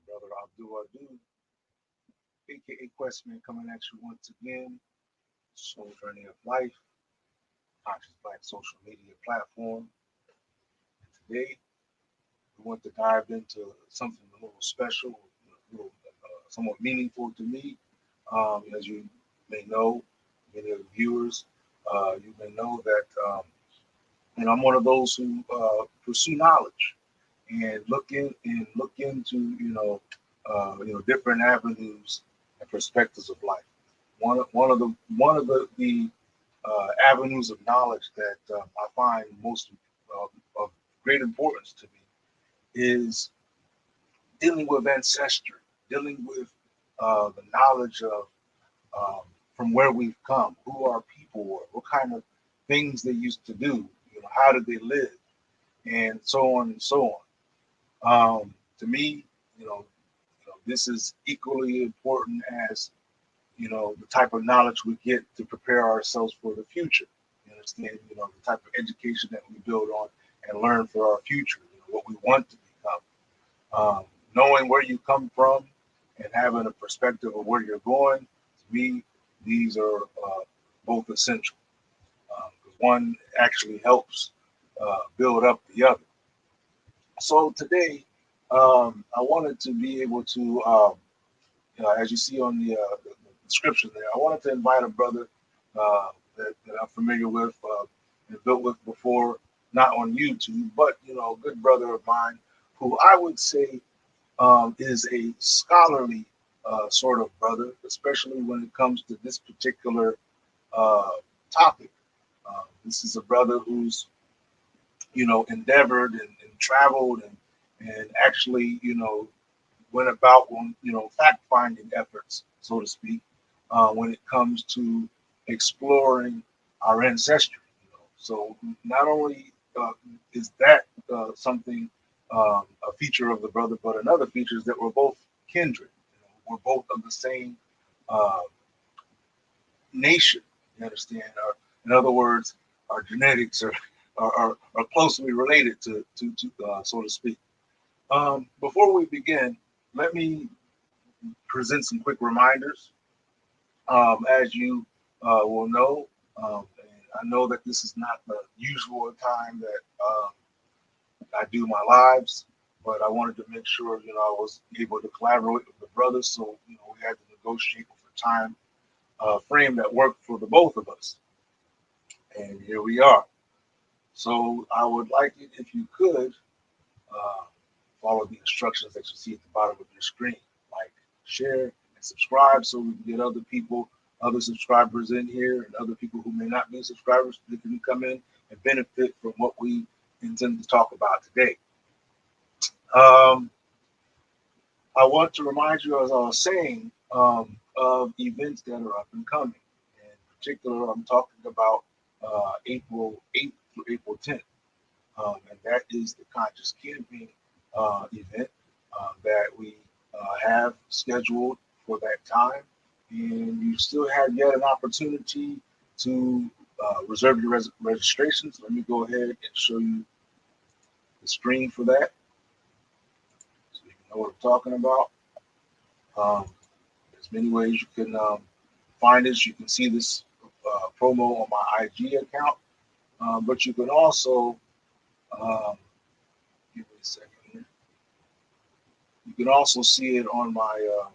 Brother Abdul, aka Questman, coming at you once again. Soul Journey of Life, Conscious Black social media platform. And today, we want to dive into something a little special, a little somewhat meaningful to me. As you may know, many of the viewers, you may know that I'm one of those who pursue knowledge and look into different avenues and perspectives of life. One of the avenues of knowledge that I find most of great importance to me is dealing with ancestry, dealing with the knowledge of from where we've come, who our people were, what kind of things they used to do, how did they live, and so on and so on. To me, this is equally important as the type of knowledge we get to prepare ourselves for the future. You understand, the type of education that we build on and learn for our future, what we want to become. Knowing where you come from and having a perspective of where you're going, to me, these are both essential. Because one actually helps build up the other. So today, I wanted to be able to, as you see on the description there, I wanted to invite a brother that I'm familiar with and built with before, not on YouTube, but a good brother of mine who I would say is a scholarly sort of brother, especially when it comes to this particular topic. This is a brother who's endeavored and traveled and actually went about on fact finding efforts, so to speak, when it comes to exploring our ancestry. So not only is that something a feature of the brother, but another feature is that we're both kindred. We're both of the same nation. You understand? In other words, our genetics are closely related to so to speak. Before we begin, let me present some quick reminders. As you will know, and I know that this is not the usual time that I do my lives, but I wanted to make sure I was able to collaborate with the brothers, so we had to negotiate for time frame that worked for the both of us, and here we are. So I would like it if you could uh, follow the instructions that you see at the bottom of your screen, like, share, and subscribe, so we can get other subscribers in here, and other people who may not be subscribers, they can come in and benefit from what we intend to talk about today. Um, I want to remind you, as I was saying, of events that are up and coming. In particular, I'm talking about April 8th through April 10th. And that is the Conscious Camping event that we have scheduled for that time. And you still have yet an opportunity to reserve your registrations. Let me go ahead and show you the screen for that so you can know what I'm talking about. There's many ways you can find this. You can see this promo on my IG account, but you can also give me a second here. You can also see it on my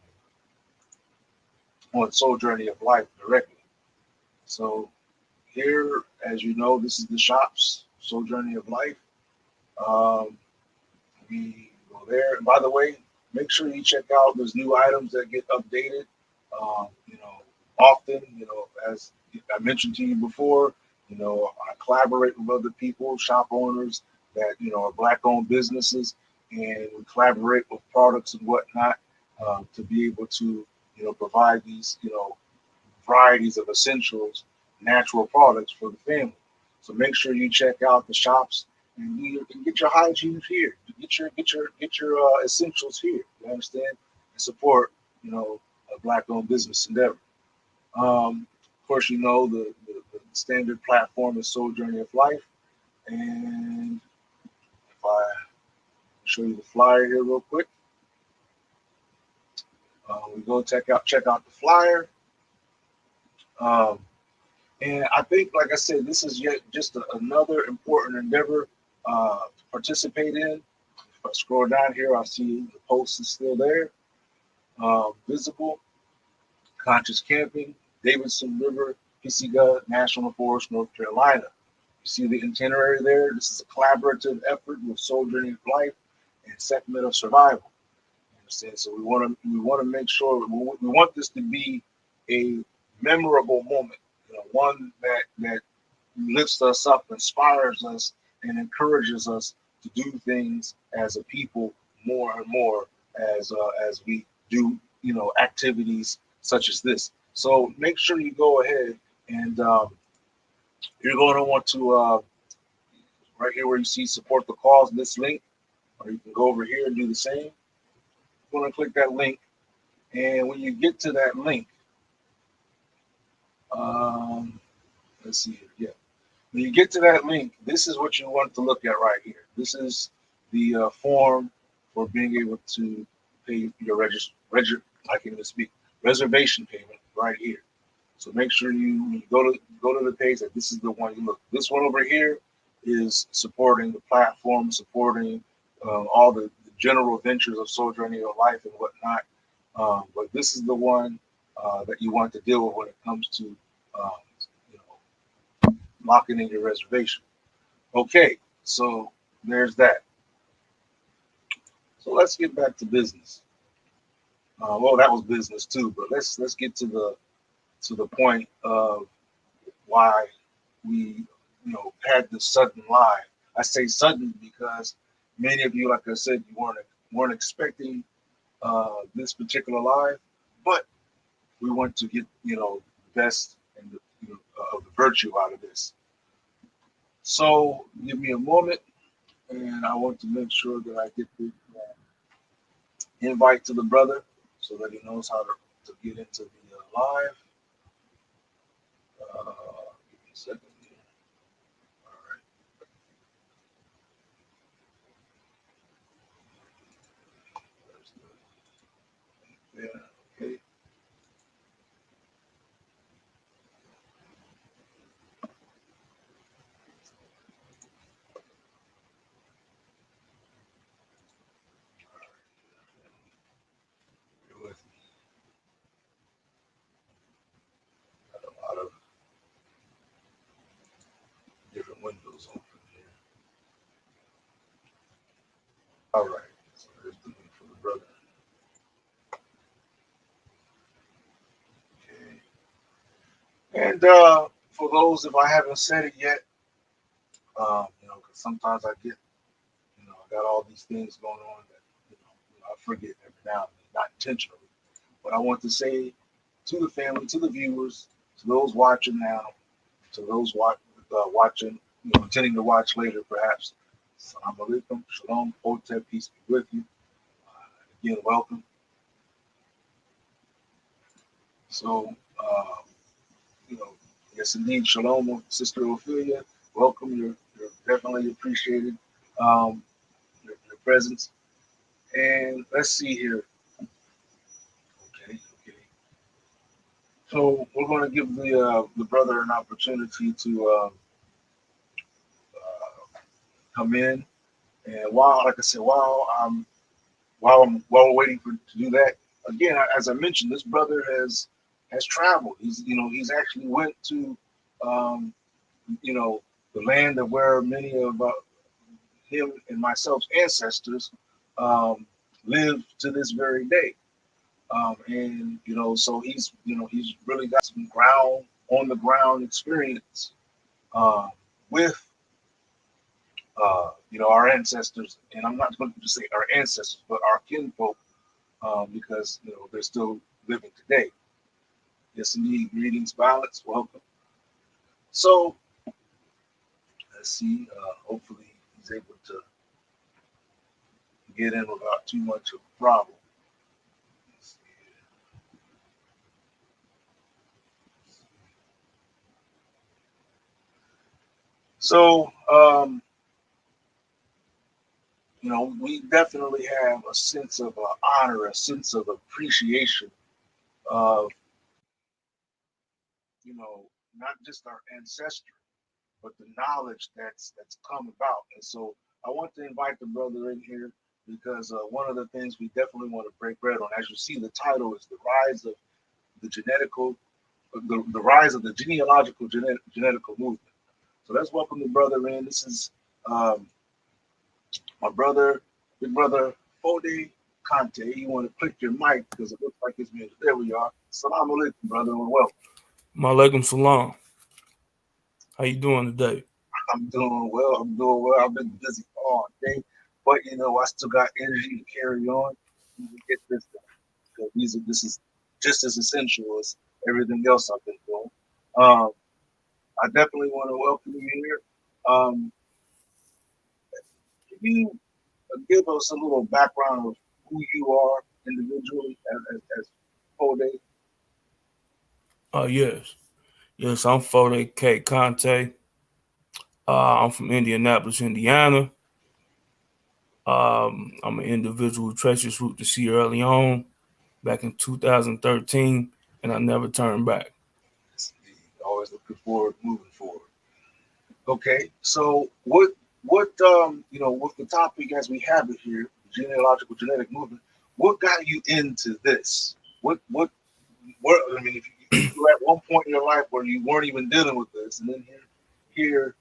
on Soul Journey of Life directly. So here, as you know, this is the shops, Soul Journey of Life. We go there. And by the way, make sure you check out those new items that get updated. Often, as I mentioned to you before, I collaborate with other people, shop owners that are black-owned businesses, and we collaborate with products and whatnot to be able to provide these varieties of essentials, natural products for the family. So make sure you check out the shops and you can get your hygiene here. Get your essentials here. You understand? And support a black-owned business endeavor. Of course, the standard platform is Soul Journey of Life, and if I show you the flyer here real quick, we go check out the flyer. And I think, like I said, this is yet just another important endeavor to participate in. If I scroll down here, I'll see the post is still there. Visible, Conscious Camping, Davidson River, Pisiga National Forest, North Carolina. You see the itinerary there. This is a collaborative effort with Soul Journey of Life and Sacramento Survival. You understand? So we want to make sure we want this to be a memorable moment. One that lifts us up, inspires us, and encourages us to do things as a people more and more as we do activities such as this. So make sure you go ahead and you're going to want to right here where you see support the cause, this link, or you can go over here and do the same. You're going to click that link, and when you get to that link, let's see here. Yeah. When you get to that link, this is what you want to look at right here. This is the form for being able to pay your reservation payment right here. So make sure you go to the page that this is the one you look. This one over here is supporting the platform, supporting all the general ventures of Soul Journey of Life and whatnot. But this is the one that you want to deal with when it comes to locking in your reservation. Okay, so there's that. So let's get back to business. Well, that was business too, but let's get to the point of why we had this sudden live. I say sudden because many of you, like I said, you weren't expecting this particular live, but we want to get best and of the virtue out of this. So give me a moment, and I want to make sure that I get the invite to the brother so that he knows how to get into the live. Give me a second here. All right. Yeah, okay. Bear with me. Got a lot of different windows open here. All right. So there's the link for the brother. Okay. And for those, if I haven't said it yet, because sometimes I get, I got all these things going on that, I forget every now and then, not intentionally. But I want to say to the family, to the viewers, to those watching now, to those watching, intending to watch later, perhaps. Assalamu alaikum, shalom, Foday, peace be with you. Again, welcome. So, yes, indeed, shalom, Sister Ophelia. Welcome. You're definitely appreciated. Your presence. And let's see here. Okay. So we're going to give the brother an opportunity to come in, and while, like I said, while we're waiting for to do that, again, as I mentioned, this brother has traveled. He's actually went to um, you know the land of where many of him and myself's ancestors um, live to this very day. And so he's really got some ground on the ground experience um, with our ancestors, and I'm not going to say our ancestors, but our kinfolk, because they're still living today. Yes, indeed. Greetings, Violets. Welcome. So let's see. Hopefully, he's able to get in without too much of a problem. So, we definitely have a sense of honor, a sense of appreciation of, not just our ancestry, but the knowledge that's come about. And so I want to invite the brother in here because one of the things we definitely want to break bread on, as you see, the title is the rise of the the rise of the genealogical genetical movement. So let's welcome the brother in. This is my brother, big brother Foday Conteh. You want to click your mic because it looks like it's muted. There we are. Salam alaikum, brother, and welcome. Malaikum salam. How you doing today? I'm doing well. I've been busy all day, but I still got energy to carry on and get this done. Because this is just as essential as everything else I've been doing. Um, I definitely want to welcome you here. Can you give us a little background of who you are individually as Foday? Yes. Yes, I'm Foday Conteh. I'm from Indianapolis, Indiana. I'm an individual who traced his route to Sierra Leone back in 2013, and I never turned back. Yes, indeed. Always looking forward, moving forward. Okay, so with the topic as we have it here, genealogical genetic movement, what got you into this? I mean, if you were at one point in your life where you weren't even dealing with this, and then here,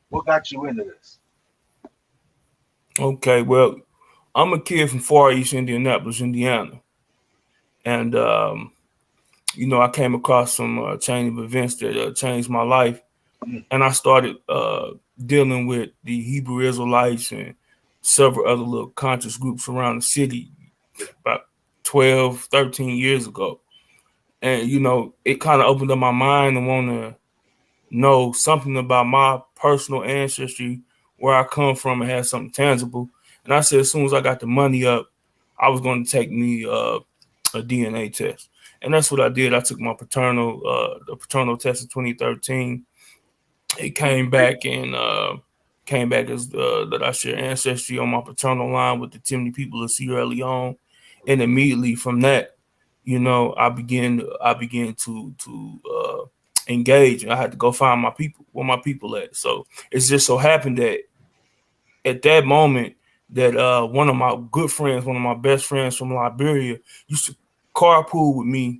what got you into this? Okay, well, I'm a kid from Far East Indianapolis, Indiana, and I came across some chain of events that changed my life, and I started dealing with the Hebrew Israelites and several other little conscious groups around the city about 12, 13 years ago. And, it kind of opened up my mind and want to know something about my personal ancestry, where I come from, and have something tangible. And I said, as soon as I got the money up, I was going to take me a DNA test. And that's what I did. I took my the paternal test in 2013. It came back and came back as that I share ancestry on my paternal line with the Temne people of Sierra Leone, and immediately from that, I began to engage. I had to go find my people, where my people at. So it's just so happened that at that moment that one of my good friends, one of my best friends from Liberia, used to carpool with me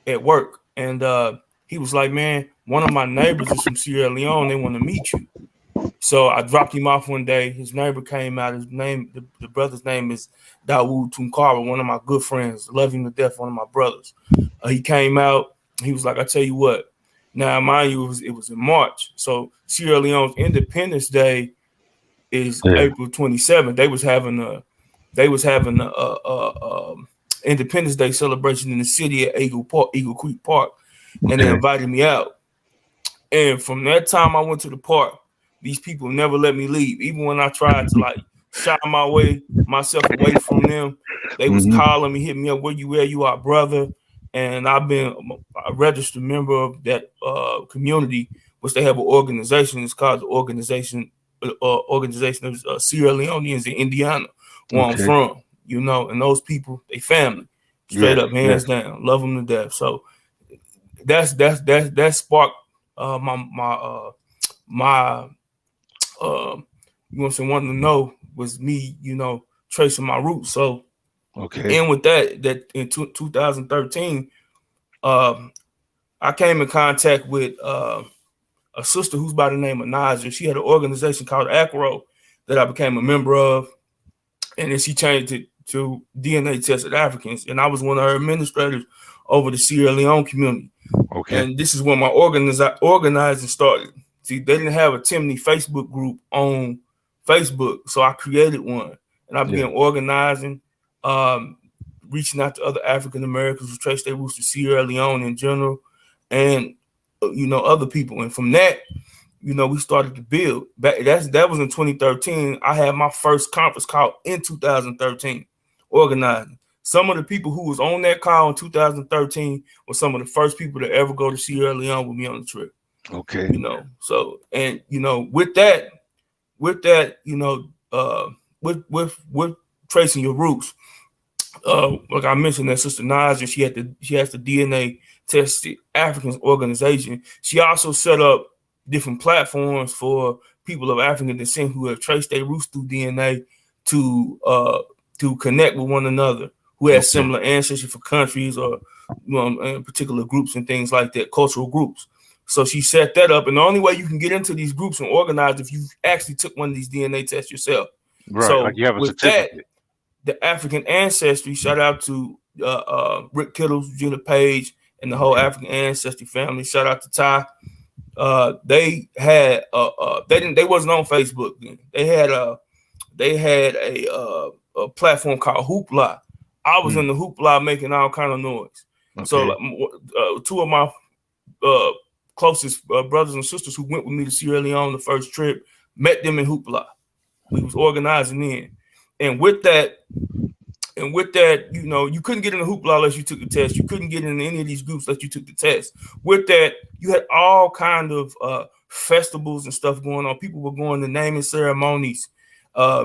at work, and he was like, "Man, one of my neighbors is from Sierra Leone. They want to meet you." So I dropped him off one day. His neighbor came out. The brother's name is Dawood Tunkara, one of my good friends. Love him to death, one of my brothers. He came out. He was like, "I tell you what." Now, mind you, it was in March. So Sierra Leone's Independence Day is April 27th. They was having a Independence Day celebration in the city at Eagle Creek Park, and they invited me out. And from that time I went to the park, these people never let me leave. Even when I tried to shy myself away from them, they was calling me, hitting me up, "Where you at? You our brother." And I've been a registered member of that community, which they have an organization. It's called the Organization of Sierra Leoneans in Indiana, where I'm from. And those people, they family, straight up, hands down, love them to death. So that sparked my you know, wanting to know was me, you know, tracing my roots. So, and with that in 2013, I came in contact with a sister who's by the name of Naja. She had an organization called Acro that I became a member of, and then she changed it to DNA Tested Africans, and I was one of her administrators over the Sierra Leone community. And this is when my organizing started. See, they didn't have a Temne Facebook group on Facebook, so I created one, and I began organizing, reaching out to other African Americans who trace their roots to Sierra Leone in general, and you know, other people. And from that, you know, we started to build. That was in 2013. I had my first conference call in 2013, organizing. Some of the people who was on that call in 2013 were some of the first people to ever go to Sierra Leone with me on the trip. You know, so, and you know, with that, you know, with tracing your roots, like I mentioned, that Sister Naja, she has the DNA Tested Africans organization. She also set up different platforms for people of African descent who have traced their roots through DNA to connect with one another, who has similar ancestry for countries or, you know, particular groups and things like that, cultural groups. So she set that up, and the only way you can get into these groups and organize if you actually took one of these DNA tests yourself. Right. So like you have a with certificate. that, the African ancestry, shout out to Rick Kittles, Gina Page, and the whole African ancestry family. Shout out to Ty. They had they wasn't on Facebook then. They had a platform called Hoopla. I was in the Hoopla making all kind of noise. So two of my closest brothers and sisters who went with me to Sierra Leone the first trip, met them in Hoopla. We was organizing in. And with that, you know, you couldn't get in the Hoopla unless you took the test. You couldn't get in any of these groups unless you took the test. With that, you had all kind of festivals and stuff going on. People were going to naming ceremonies,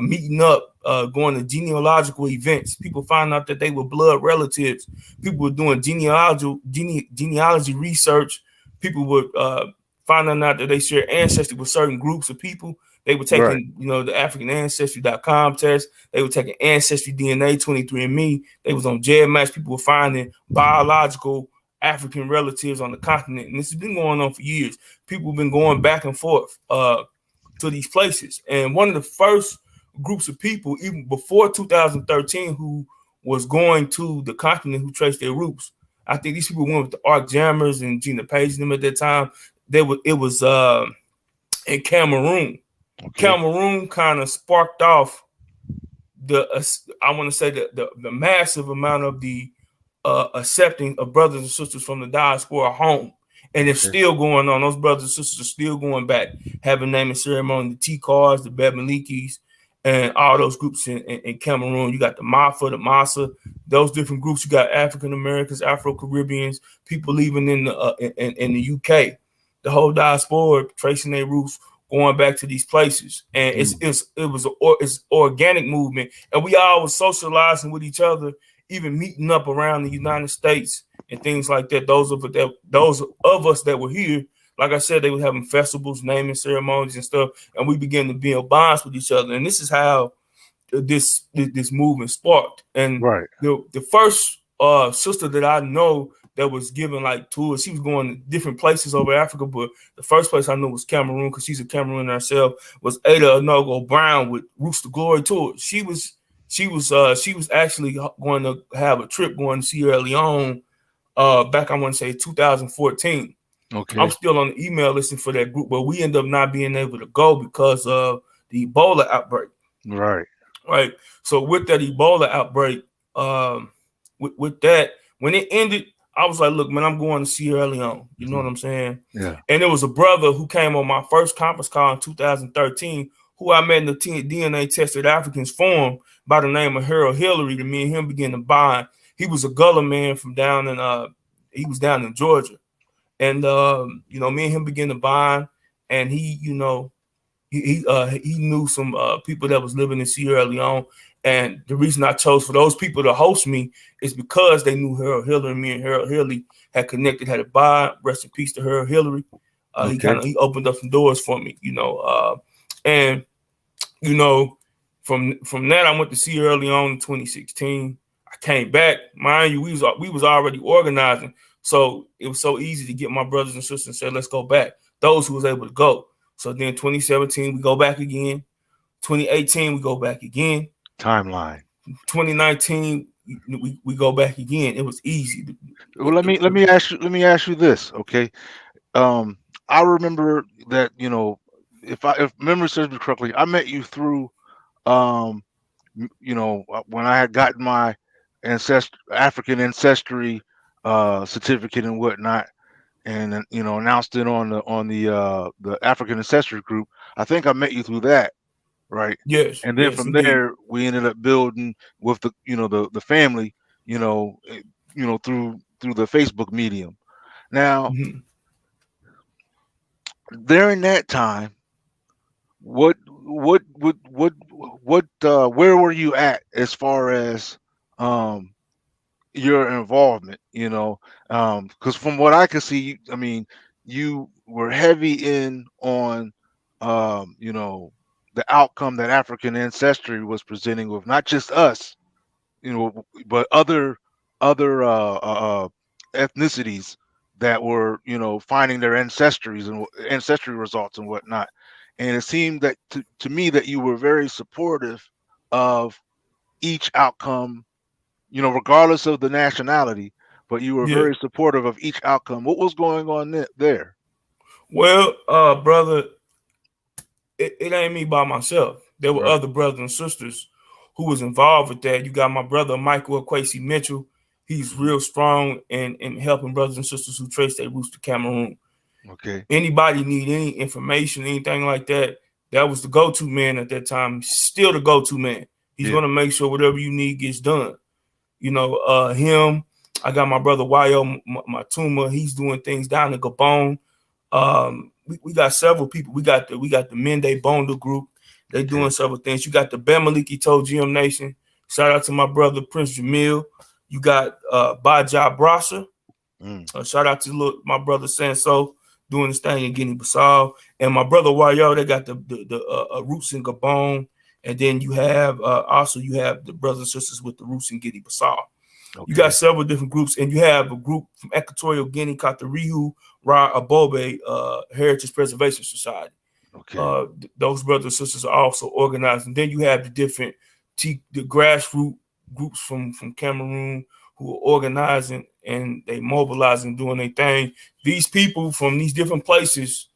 meeting up, going to genealogical events. People found out that they were blood relatives. People were doing genealogy research. People were finding out that they share ancestry with certain groups of people. They were taking, you know, the African Ancestry.com test. They were taking Ancestry DNA, 23andMe. They was on GEDmatch. People were finding biological African relatives on the continent. And this has been going on for years. People have been going back and forth to these places. And one of the first groups of people, even before 2013, who was going to the continent, who traced their roots, I think these people went with the Arc Jammers and Gina Page and them at that time. It was in Cameroon. Cameroon kind of sparked off I want to say the massive amount of the accepting of brothers and sisters from the diaspora home. And it's still going on. Those brothers and sisters are still going back, having naming ceremony, the T-Cars, the Bebelikis, and all those groups in Cameroon. You got the Mafa, the Masa, those different groups. You got African Americans, Afro-Caribbeans, people living in the UK. The whole diaspora tracing their roots, going back to these places. And it's organic movement. And we all was socializing with each other, even meeting up around the United States and things like that. Those of us that were here, like I said, they were having festivals, naming ceremonies and stuff, and we began to build bonds with each other. And this is how this movement sparked. And the first sister that I know that was giving like tours, she was going to different places over Africa, but the first place I knew was Cameroon, because she's a Cameroon herself, was Ada Onogo Brown with Roots to Glory Tour. She was actually going to have a trip going to Sierra Leone back, I want to say 2014. I'm still on the email listing for that group, but we end up not being able to go because of the Ebola outbreak. Right. So with that Ebola outbreak, with that, when it ended, I was like, look, man, I'm going to Sierra Leone. You know what I'm saying? Yeah. And there was a brother who came on my first conference call in 2013, who I met in the DNA Tested Africans forum by the name of Harold Hillary. To me and him began to bond. He was a Gullah man from down in Georgia. And you know, me and him began to bond, and he, you know, he knew some people that was living in Sierra Leone. And the reason I chose for those people to host me is because they knew Harold Hillary. Me and Harold Hillary had connected, had a bond. Rest in peace to her, Hillary. Okay. He opened up some doors for me, and you know, from that I went to see her early on in 2016. I came back, mind you, we was already organizing, so it was so easy to get my brothers and sisters and say, let's go back. Those who was able to go. So then 2017 we go back again. 2018 we go back again. Timeline. 2019 we go back again. It was easy. Well, let me ask you this, okay? I remember that, if memory serves me correctly, I met you through, when I had gotten my African ancestry certificate and whatnot, and then, announced it on the African ancestry group. I think I met you through that, right? Yes, And then yes, from indeed. there, we ended up building with the family, through the Facebook medium. Now, Mhm. during that time, where were you at as far as um your involvement, because from what I can see, I mean, you were heavy in on the outcome that African ancestry was presenting with not just us, but other ethnicities that were, finding their ancestries and ancestry results and whatnot. And it seemed that to me that you were very supportive of each outcome, regardless of the nationality, but you were Yeah. very supportive of each outcome. What was going on there? Well, brother, it ain't me by myself. There were Right. other brothers and sisters who was involved with that. You got my brother Michael Kwesi Mitchell. He's Hmm. real strong in helping brothers and sisters who trace their roots to Cameroon. Okay. Anybody need any information, anything like that, that was the go-to man at that time. Still the go-to man. He's Yeah. gonna make sure whatever you need gets done. Him. I got my brother Yo Matuma. He's doing things down in Gabon. We got several people. We got the Mende Bonda group. They Okay. doing several things. You got the Bemaliki Toe GM Nation. Shout out to my brother Prince Jamil. You got Baja Brasa. Mm. Shout out to my brother Sanso doing this thing in Guinea-Bissau, and my brother Wayo. They got the roots in Gabon, and then you have also you have the brothers and sisters with the roots in Guinea-Bissau. You got Okay. several different groups, and you have a group from Equatorial Guinea called the Rihu Ra Abobe Heritage Preservation Society. Okay. Those brothers and sisters are also organized, and then you have the different the grassroots groups from Cameroon who are organizing and they mobilizing, doing their thing. These people from these different places,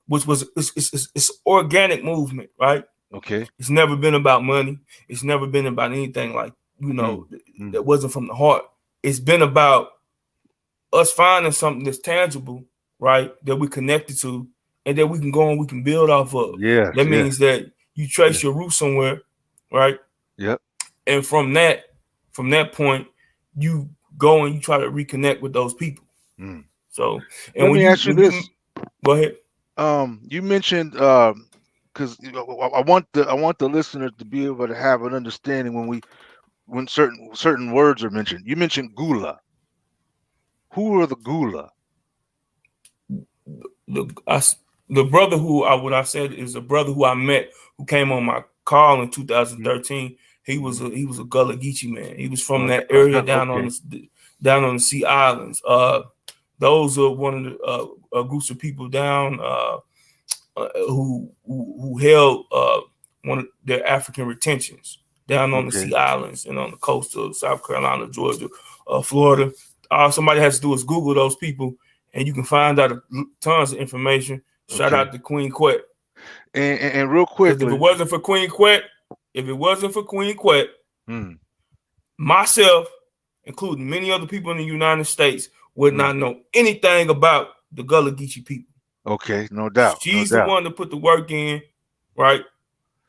which was it's organic movement, right? Okay. It's never been about money. It's never been about anything like Mm. Mm. that wasn't from the heart. It's been about us finding something that's tangible, right? That we connected to, and that we can go and we can build off of. Yes. That Yes. means that you Yes. trace your roots somewhere, right? Yep. And from that point, you go and you try to reconnect with those people. Mm. So, and Let when me you ask you when you this. go ahead. You mentioned, because I want the listener to be able to have an understanding when certain words are mentioned. You mentioned Gula. Who are the Gula? the I, the brother who I said is a brother who I met who came on my call in Mm-hmm. 2013. He was a Gullah Geechee man. He was from Oh, that area okay. down on the Sea Islands. Those are one of the groups of people down who held one of their African retentions down on the Okay. Sea Islands and on the coast of South Carolina, Georgia, Florida. All somebody has to do is Google those people, and you can find out tons of information. Shout Okay. out to Queen Quet, And real because if it quickly. wasn't for Queen Quet, if it wasn't for Queen Quet, Mm. myself, including many other people in the United States, would Mm. not know anything about the Gullah Geechee people. Okay. No doubt. No She's the doubt. one that put the work in, right?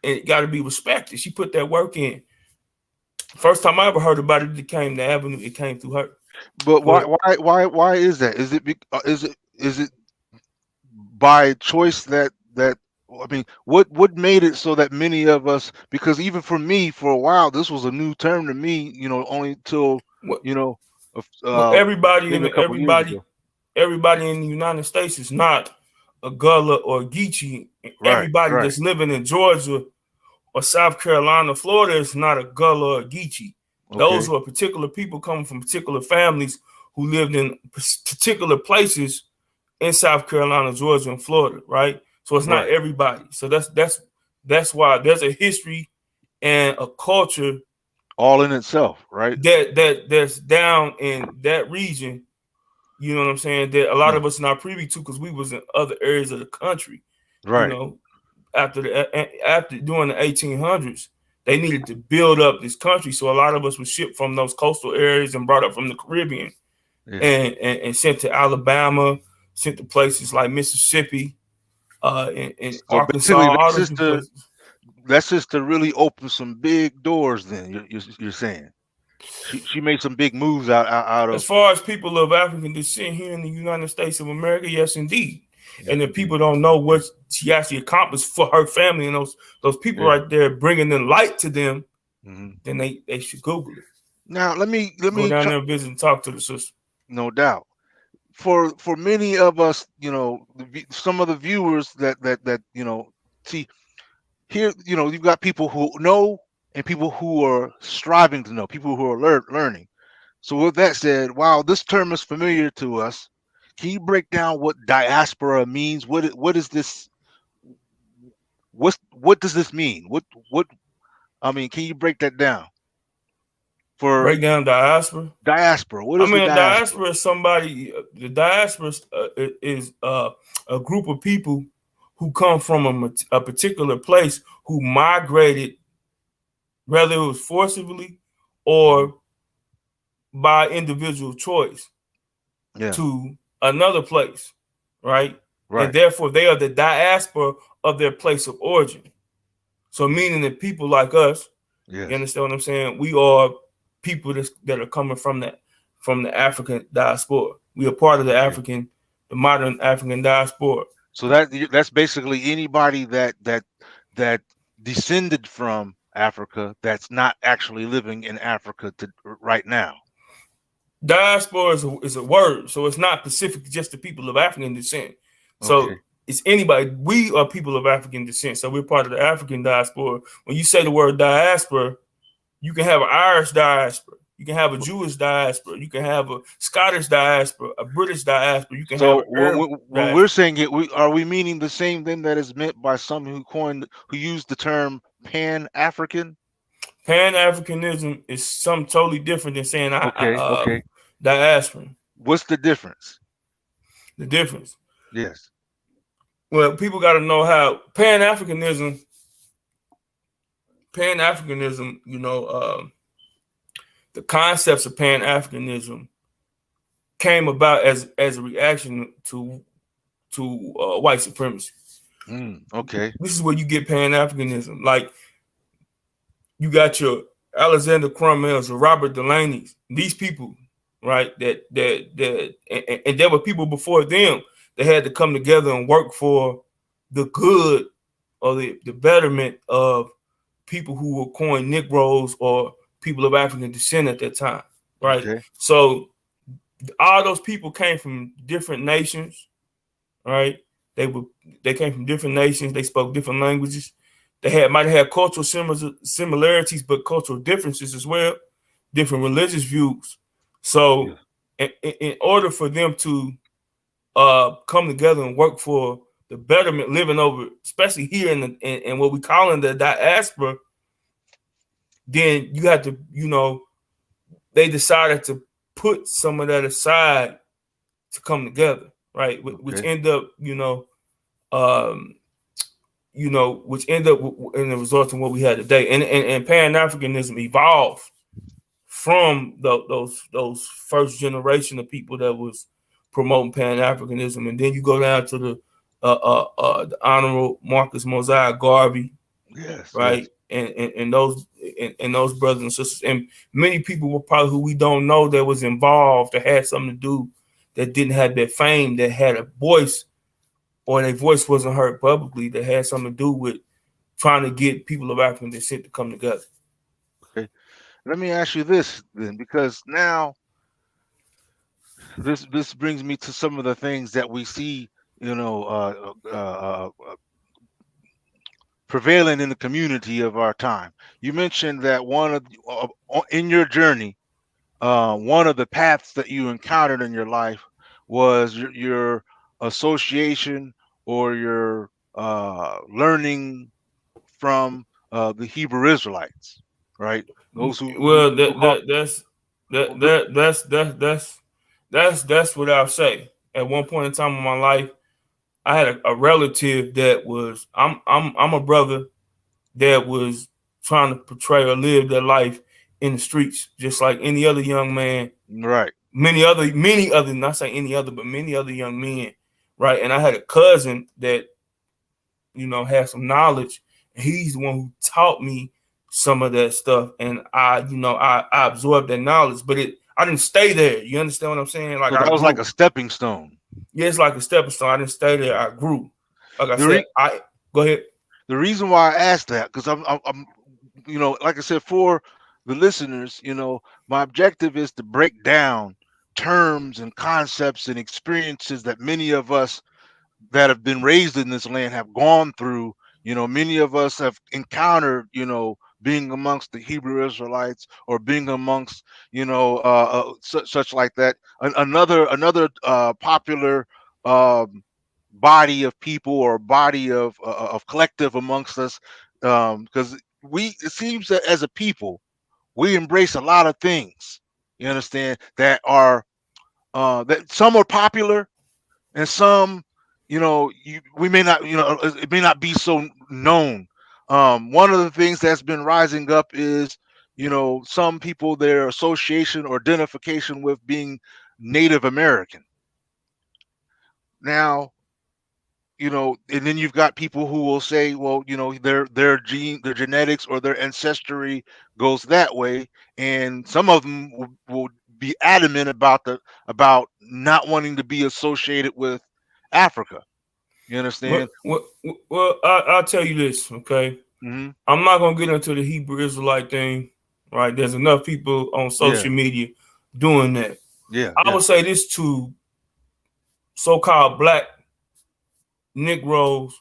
And it got to be respected. She put that work in. First time I ever heard about it, it came the Avenue. It came through her. But Go why ahead. why why why is that? Is it by choice that I mean, what made it so that many of us, because even for me for a while this was a new term to me, only till What you know Everybody maybe in a couple years everybody ago. everybody in the United States is not a Gullah or a Geechee. Right, Everybody right. that's living in Georgia or South Carolina, Florida is not a Gullah or a Geechee. Those Okay, were particular people coming from particular families who lived in particular places in South Carolina, Georgia, and Florida, right? So it's not right. everybody. So that's why there's a history and a culture All in itself, right? that's down in that region. You know what I'm saying? That a lot Yeah. of us not privy to because we was in other areas of the country. You Right. know, after during the 1800s, they needed to build up this country. So a lot of us were shipped from those coastal areas and brought up from the Caribbean Yeah. and sent to Alabama, sent to places like Mississippi, and So Arkansas, basically, all those different places. that's just to really open some big doors. Then you're saying she made some big moves out As of. far as people of African descent here in the United States of America, yes, indeed. Yes, And if indeed. people don't know what she actually accomplished for her family and those people Yeah. right there bringing the light to them, Hmm. then they should Google it. Now let Go me down try, there and visit and talk to the sister. no doubt. For many of us, some of the viewers that see here, you've got people who know and people who are striving to know, people who are learning. So with that said, while this term is familiar to us, can you break down what diaspora means? What is this? What does this mean? What I mean? Can you break that down for Break down diaspora. diaspora? What I is the mean, a diaspora? diaspora is somebody. The diaspora is a group of people who come from a particular place who migrated, whether it was forcibly Hmm. or by individual choice, Yeah. to another place, right? And Right. therefore, they are the diaspora of their place of origin. So, meaning that people like us, you Yes. understand what I'm saying? We are people that are coming from the African diaspora. We are part of Okay. the modern African diaspora. So that's basically anybody that descended from Africa that's not actually living in Africa right now. Diaspora is a word, so it's not specific just to people of African descent. So Okay. it's anybody. We are people of African descent, so we're part of the African diaspora. When you say the word diaspora, you can have an Irish diaspora, you can have a Jewish diaspora, you can have a Scottish diaspora, a British diaspora, you can have So an Arab when we're diaspora. saying it, are we meaning the same thing that is meant by some who used the term Pan African? Pan Africanism is something totally different than saying Okay. Okay. diaspora. What's the difference? The difference. Yes. Well, people got to know how Pan Africanism, the concepts of Pan Africanism came about as a reaction to white supremacy. Okay. This is where you get Pan Africanism. Like you got your Alexander Crummell's or Robert Delaney's. These people, right? And there were people before them that had to come together and work for the good or the betterment of people who were coined Negroes or people of African descent at that time, right? Okay. So all those people came from different nations, right? They came from different nations. They spoke different languages. They might have had cultural similarities, but cultural differences as well. Different religious views. Yes. So, in order for them to come together and work for the betterment, living over, especially here in what we call in the diaspora, then you have to, they decided to put some of that aside to come together, right? Which Okay. end up, um, which end up in the result of what we had today. And Pan Africanism evolved from those first generation of people that was promoting Pan Africanism, and then you go down to the Honorable Marcus Mosiah Garvey, Yes. Yes. right? And those brothers and sisters, and many people were probably who we don't know that was involved, that had something to do, that didn't have that fame, that had a voice, or their voice wasn't heard publicly, that had something to do with trying to get people of African descent to come together. Okay. Let me ask you this then, because now this brings me to some of the things that we see, you know, prevalent in the community of our time. You mentioned that in your journey, one of the paths that you encountered in your life was your association or your learning from the Hebrew Israelites, right? Those Well, who call that's what I'll say. At one point in time in my life, I had a relative that was I'm a brother that was trying to portray or live their life in the streets, just like any other young man. right. Many other, not saying any other, but many other young men, right? And I had a cousin that had some knowledge. He's the one who taught me some of that stuff, and I absorbed that knowledge, but I didn't stay there. You understand what I'm saying? Like So I that was like grew. a stepping stone. Yeah, it's like a stepping stone. I didn't stay there. I grew. Like I The said, re- I go ahead. the reason why I asked that, because I'm like I said, for the listeners, my objective is to break down terms and concepts and experiences that many of us that have been raised in this land have gone through. Many of us have encountered, being amongst the Hebrew Israelites or being amongst, such like that. Another popular body of people or body of collective amongst us, because it seems that as a people we embrace a lot of things. You understand that are that some are popular and some, we may not, it may not be so known. One of the things that's been rising up is, some people, their association or identification with being Native American. Now, and then you've got people who will say, well, their genetics or their ancestry goes that way, and some of them will be adamant about not wanting to be associated with Africa. You understand? Well, I'll tell you this, okay? Hmm. I'm not gonna get into the Hebrew Israelite thing, right? There's enough people on Yeah, social media doing that. yeah, I yeah. would say this to so-called black Negroes,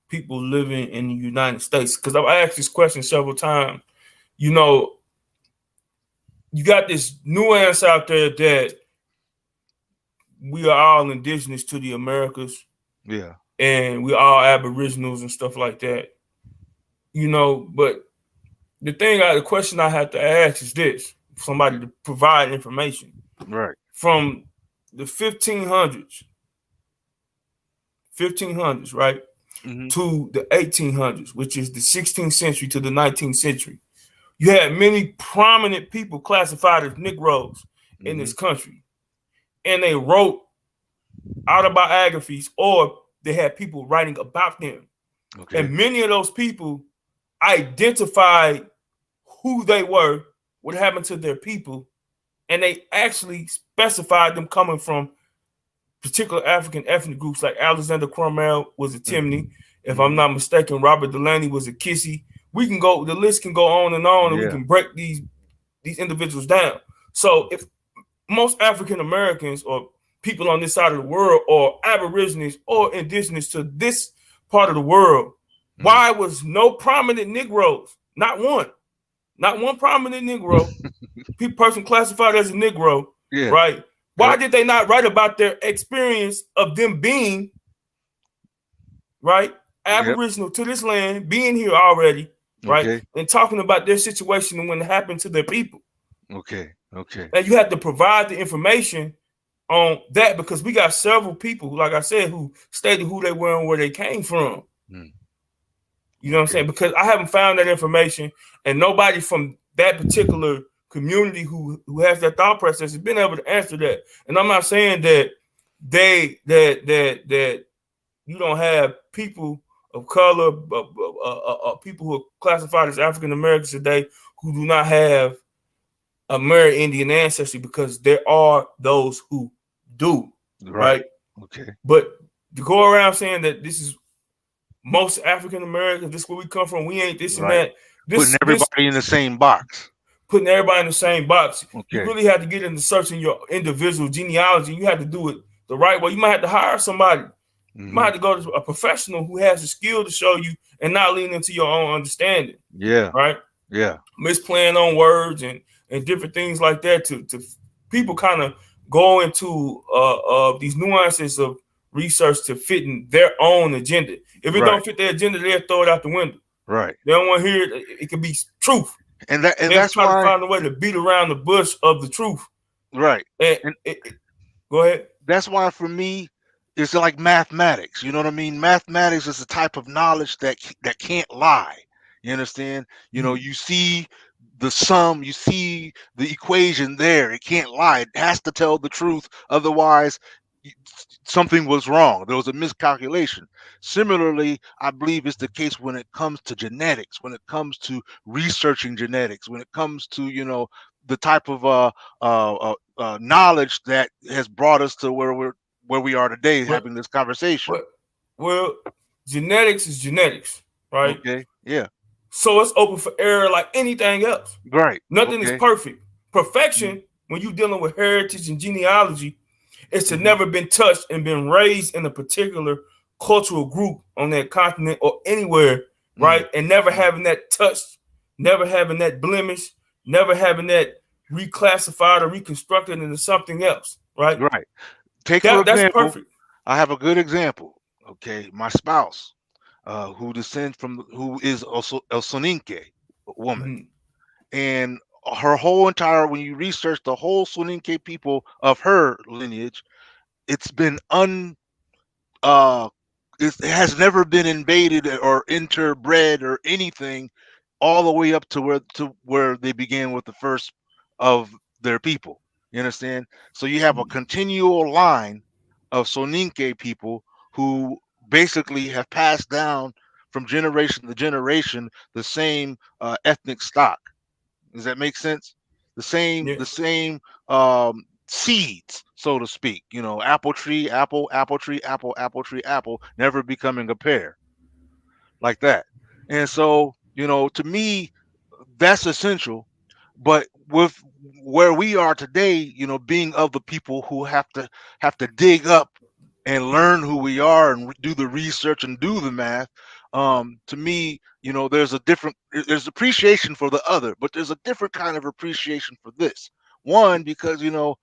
people living in the United States, because I've asked this question several times. You know, you got this nuance out there that we are all indigenous to the Americas, Yeah, and we are all aboriginals and stuff like that. But the question I have to ask is this: somebody to provide information right. from the 1500s, right, Hmm. to the 1800s, which is the 16th century to the 19th century. You had many prominent people classified as Negroes in Hmm. this country, and they wrote autobiographies or they had people writing about them. Okay. And many of those people identified who they were, what happened to their people, and they actually specified them coming from particular African ethnic groups. Like Alexander Cromwell was a Temne. If I'm Hmm. not mistaken, Robert Delaney was a Kissy. The list can go on, and we Yeah. can break these individuals down. So if most African Americans or people on this side of the world or aborigines or indigenous to this part of the world, Mm. why was no prominent Negroes? Not one prominent Negro, person classified as a Negro, Yeah. right? Why Yep. did they not write about their experience of them being, right, Yep. aboriginal to this land, being here already, right, Okay. and talking about their situation and when it happened to their people? Okay. Okay. And you have to provide the information on that, because we got several people, like I said, who stated who they were and where they came from. Mm. You know what I'm Okay. saying? Because I haven't found that information, and nobody from that particular community who has that thought process has been able to answer that. And I'm not saying that that you don't have people of color, people who are classified as African Americans today who do not have Amerindian ancestry, because there are those who do, Right. right? Okay. But to go around saying that this is most African Americans, this is where we come from, we ain't this and Right. that. Putting This everybody in the same box. putting everybody in the same box. Okay. You really have to get into searching your individual genealogy. You have to do it the right way. You might have to hire somebody. Mm-hmm. You might have to go to a professional who has the skill to show you and not lean into your own understanding. Yeah. Right? Yeah. Misplaying on words and different things like that to people kind of go into these nuances of research to fit in their own agenda. If it don't fit their agenda, they'll throw it out the window. Right. They don't want to hear it. It could be truth. And that's try why to find a way to beat around the bush of the truth. Right. And go ahead. That's why for me, it's like mathematics. You know what I mean? Mathematics is a type of knowledge that can't lie. You understand? You know, you see the sum, you see the equation there. It can't lie. It has to tell the truth. Otherwise, something was wrong. There was a miscalculation. Similarly, I believe it's the case when it comes to genetics, when it comes to researching genetics, when it comes to, you know, the type of knowledge that has brought us to where we are today, having this conversation. Well, genetics is genetics, right? Okay. Yeah. So it's open for error like anything else. Right. Nothing is perfect. Perfection, when you're dealing with heritage and genealogy, is to never been touched and been raised in a particular cultural group on that continent or anywhere, right? And never having that touch, never having that blemish, never having that reclassified or reconstructed into something else, right? Right. Take for example, that's perfect. I have a good example. Okay, my spouse, who is also a Soninke woman, and her whole entire, when you research the whole Soninke people of her lineage, it's been it has never been invaded or interbred or anything, all the way up to where they began with the first of their people. You understand? So you have a continual line of Soninke people who basically have passed down from generation to generation the same ethnic stock. Does that make sense? The same seeds, so to speak. You know, apple tree, apple, apple tree, apple, apple tree, apple, never becoming a pear, like that. And so, you know, to me, that's essential. But with where we are today, you know, being of the people who have to dig up and learn who we are and do the research and do the math, to me, you know, there's appreciation for the other, but there's a different kind of appreciation for this one, because, you know,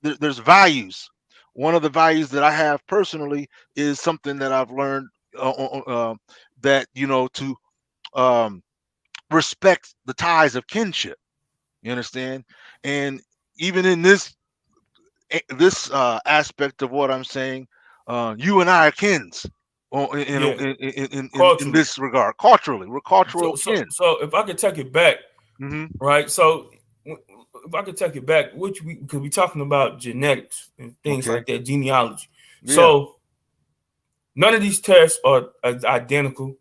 there's values. One of the values that I have personally is something that I've learned, that, you know, to respect the ties of kinship. You understand? And even in this aspect of what I'm saying, you and I are kins in this regard. Culturally, we're cultural kin. So if I could take it back, right? So if I could take it back, because we're talking about genetics and things like that, genealogy. Yeah. So none of these tests are identical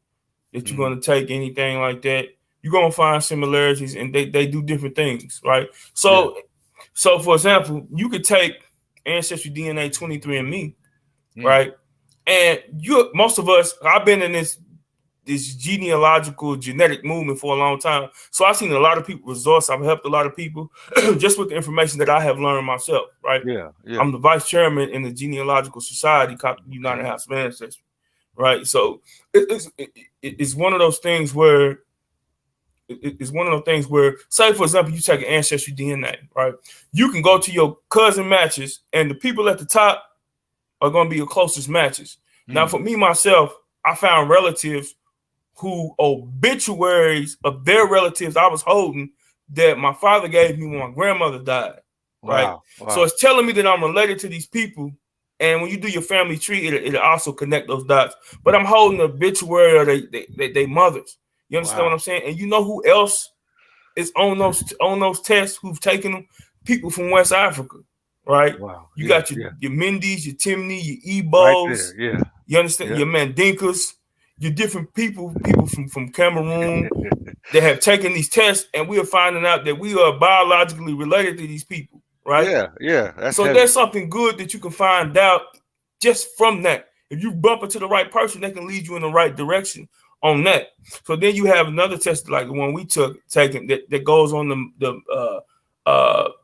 that you're going to take, anything like that. You're going to find similarities, and they do different things, right? So, so for example, you could take Ancestry DNA 23andMe, right? And most of us, I've been in this genealogical genetic movement for a long time. So I've seen a lot of people results. I've helped a lot of people just with the information that I have learned myself, right? Yeah. I'm the vice chairman in the Genealogical Society called United House of Ancestry, right? So it's one of those things where say, for example, you take an Ancestry DNA, right? You can go to your cousin matches, and the people at the top are going to be your closest matches. Now, for me, myself, I found relatives who obituaries of their relatives I was holding that my father gave me when my grandmother died, right? Wow. So it's telling me that I'm related to these people. And when you do your family tree, it'll also connect those dots. But I'm holding the obituary of they mothers. You understand what I'm saying? And you know who else is on those tests who've taken them? People from West Africa, right? Wow. You got your Mindis, your Temne, your Ebos. Right, you understand? Your Mandinkas, your different people from Cameroon that have taken these tests, and we are finding out that we are biologically related to these people, right? Yeah. So there's something good that you can find out just from that. If you bump into the right person, they can lead you in the right direction on that. So then you have another test like the one we taken that goes on the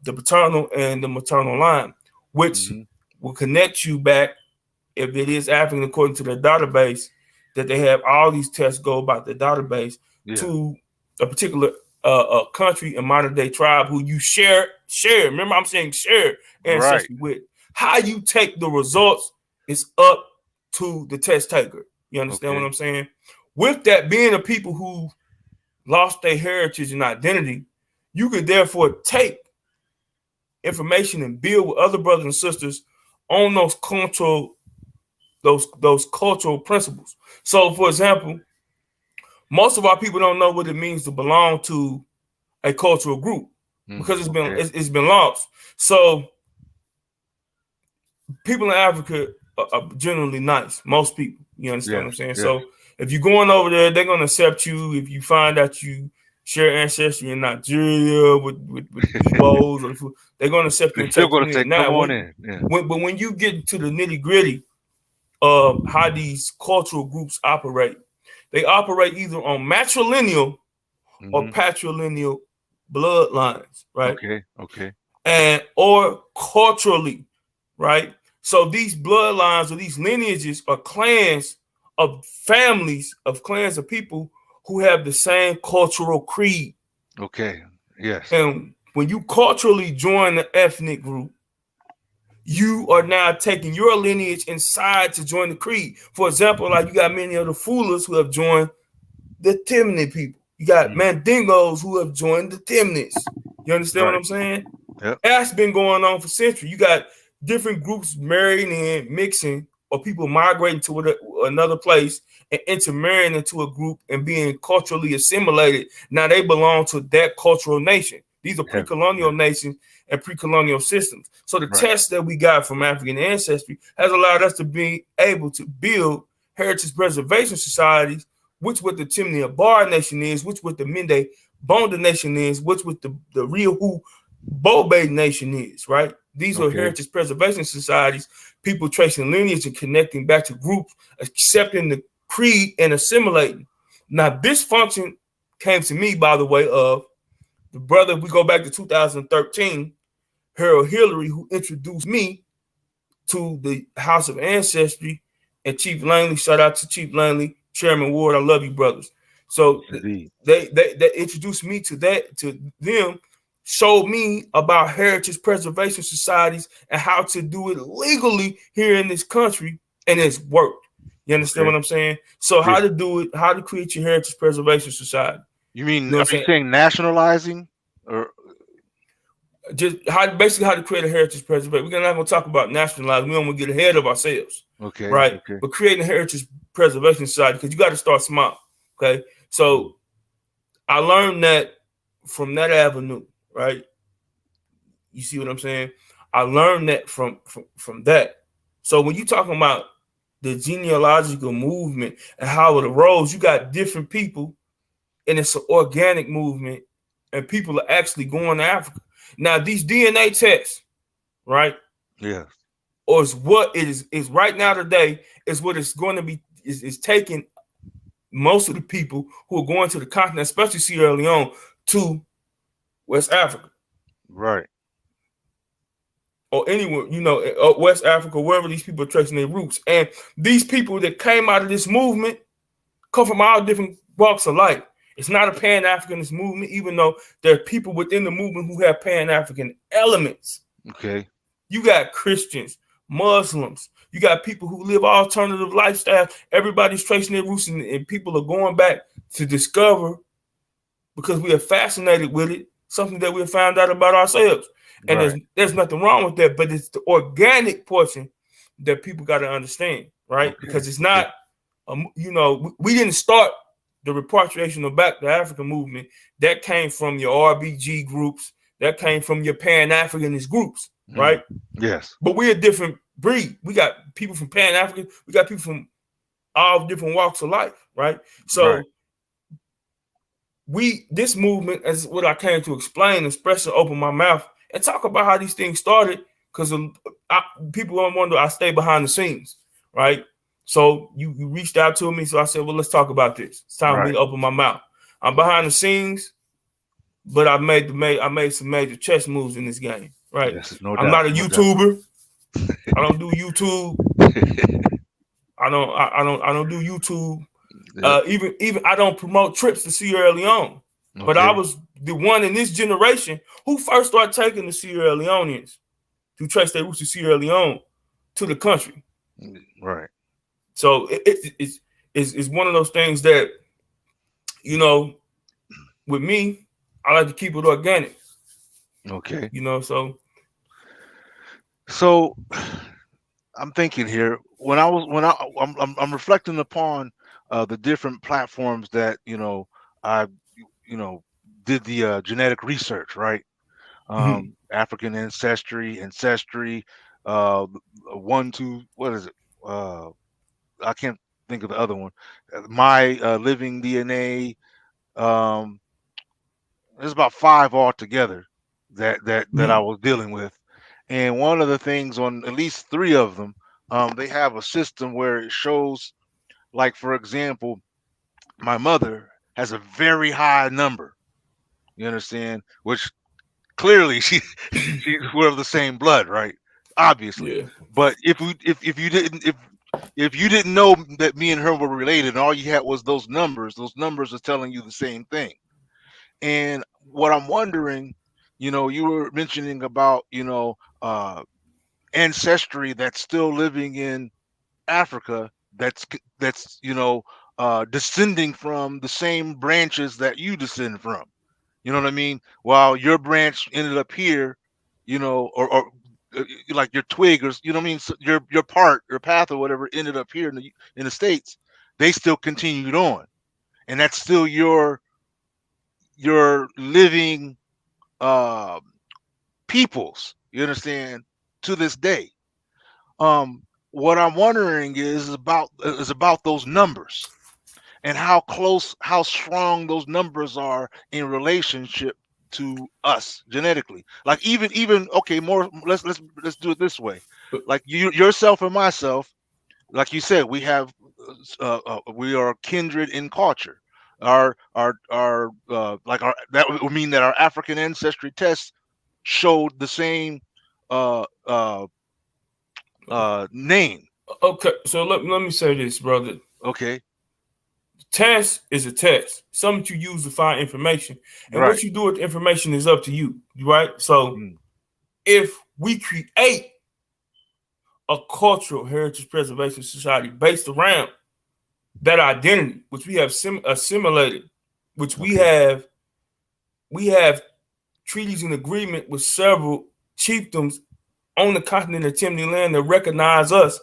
paternal and the maternal line, which will connect you back, if it is African according to the database, that they have all these tests go about the database to a particular country and modern day tribe who you share. Remember, I'm saying share ancestry with. How you take the results is up to the test taker. You understand what I'm saying? With that being the people who lost their heritage and identity, you could therefore take information and build with other brothers and sisters on those cultural principles. So, for example, most of our people don't know what it means to belong to a cultural group because it's been lost. So, people in Africa are generally nice. Most people, you understand what I'm saying? So, if you're going over there, they're gonna accept you. If you find out you share ancestry in Nigeria with Igbos, they're gonna accept you and take you in. Now, but when you get to the nitty gritty of how these cultural groups operate, they operate either on matrilineal or patrilineal bloodlines, right? And or culturally, right? So these bloodlines or these lineages are clans of families of clans of people who have the same cultural creed. And when you culturally join the ethnic group, you are now taking your lineage inside to join the creed. For example, like you got many of the Fulas who have joined the Temne people. You got Mandingos who have joined the Temnes. You understand what I'm saying? That's been going on for centuries. You got different groups marrying and mixing, or people migrating to another place and intermarrying into a group and being culturally assimilated. Now they belong to that cultural nation. These are pre-colonial nations and pre-colonial systems. So the test that we got from African ancestry has allowed us to be able to build heritage preservation societies, which what the Temne Bar Nation is, which what the Mende Bonda Nation is, which what the Riahu Bobe Nation is, right? These are heritage preservation societies, people tracing lineage and connecting back to groups, accepting the creed and assimilating. Now, this function came to me, by the way, of the brother, we go back to 2013, Harold Hillary, who introduced me to the House of Ancestry, and Chief Langley, shout out to Chief Langley, Chairman Ward, I love you, brothers. So they introduced me to that, to them, showed me about heritage preservation societies and how to do it legally here in this country, and it's worked. You understand what I'm saying? So how to do it, how to create your heritage preservation society. You mean, are you saying nationalizing, or just basically how to create a heritage preservation? We're not going to talk about nationalizing. We don't want to get ahead of ourselves, right? But creating a heritage preservation society, because you got to start small, okay? So I learned that from that avenue, right? You see what I'm saying? I learned that from that. So when you're talking about the genealogical movement and how it arose, you got different people, and it's an organic movement, and people are actually going to Africa. Now, these DNA tests, right? Yeah. Or is what it is right now today, is what it's going to be, is taking most of the people who are going to the continent, especially Sierra Leone, to West Africa. Right. Or anywhere, West Africa, wherever these people are tracing their roots. And these people that came out of this movement come from all different walks of life. It's not a Pan-Africanist movement, even though there are people within the movement who have Pan-African elements. Okay. You got Christians, Muslims, you got people who live alternative lifestyles. Everybody's tracing their roots, and people are going back to discover, because we are fascinated with it, something that we have found out about ourselves. And there's nothing wrong with that, but it's the organic portion that people got to understand, right? Because it's not, we didn't start the repatriation of back to Africa movement. That came from your RBG groups, that came from your Pan-Africanist groups, right? Yes. But we're a different breed. We got people from Pan-African, we got people from all different walks of life, right? So this movement is what I came to explain, especially open my mouth and talk about how these things started, because people don't wonder I stay behind the scenes, right? So you reached out to me. So I said, well, let's talk about this. It's time for me to open my mouth. I'm behind the scenes, but I made some major chess moves in this game. Right. Yes, no I'm doubt. not a No doubt. YouTuber. I don't do YouTube. I don't do YouTube. Even I don't promote trips to Sierra Leone. Okay. But I was the one in this generation who first started taking the Sierra Leoneans to trace their roots to Sierra Leone to the country. Right. So it's one of those things that, you know, with me, I like to keep it organic. Okay. You know, so I'm thinking here I'm reflecting upon the different platforms that I did the genetic research, right? African ancestry, uh, what is it? I can't think of the other one. My living DNA. Um, there's about 5 altogether that I was dealing with, and one of the things on at least 3 of them, they have a system where it shows, like for example, my mother has a very high number. You understand? Which clearly we're of the same blood, right? Obviously. yeah. But if you didn't know that me and her were related, and all you had was those numbers are telling you the same thing. And what I'm wondering, you were mentioning about, ancestry that's still living in Africa, that's descending from the same branches that you descend from. You know what I mean? While your branch ended up here, like your twig, or you know what I mean, so your path or whatever ended up here in the States, they still continued on, and that's still your living uh peoples, you understand, to this day. What I'm wondering is about those numbers, and how strong those numbers are in relationship to us genetically. Like even okay, more let's do it this way. Like yourself and myself, like you said, we are kindred in culture. Our like our that would mean that our African ancestry tests showed the same uh uh name. Okay, so let me say this, brother. Okay. Test is a test, something you use to find information, and Right. what you do with the information is up to you, right? So if we create a cultural heritage preservation society based around that identity, which we have assimilated, which we have treaties and agreement with several chiefdoms on the continent of Temne land that recognize us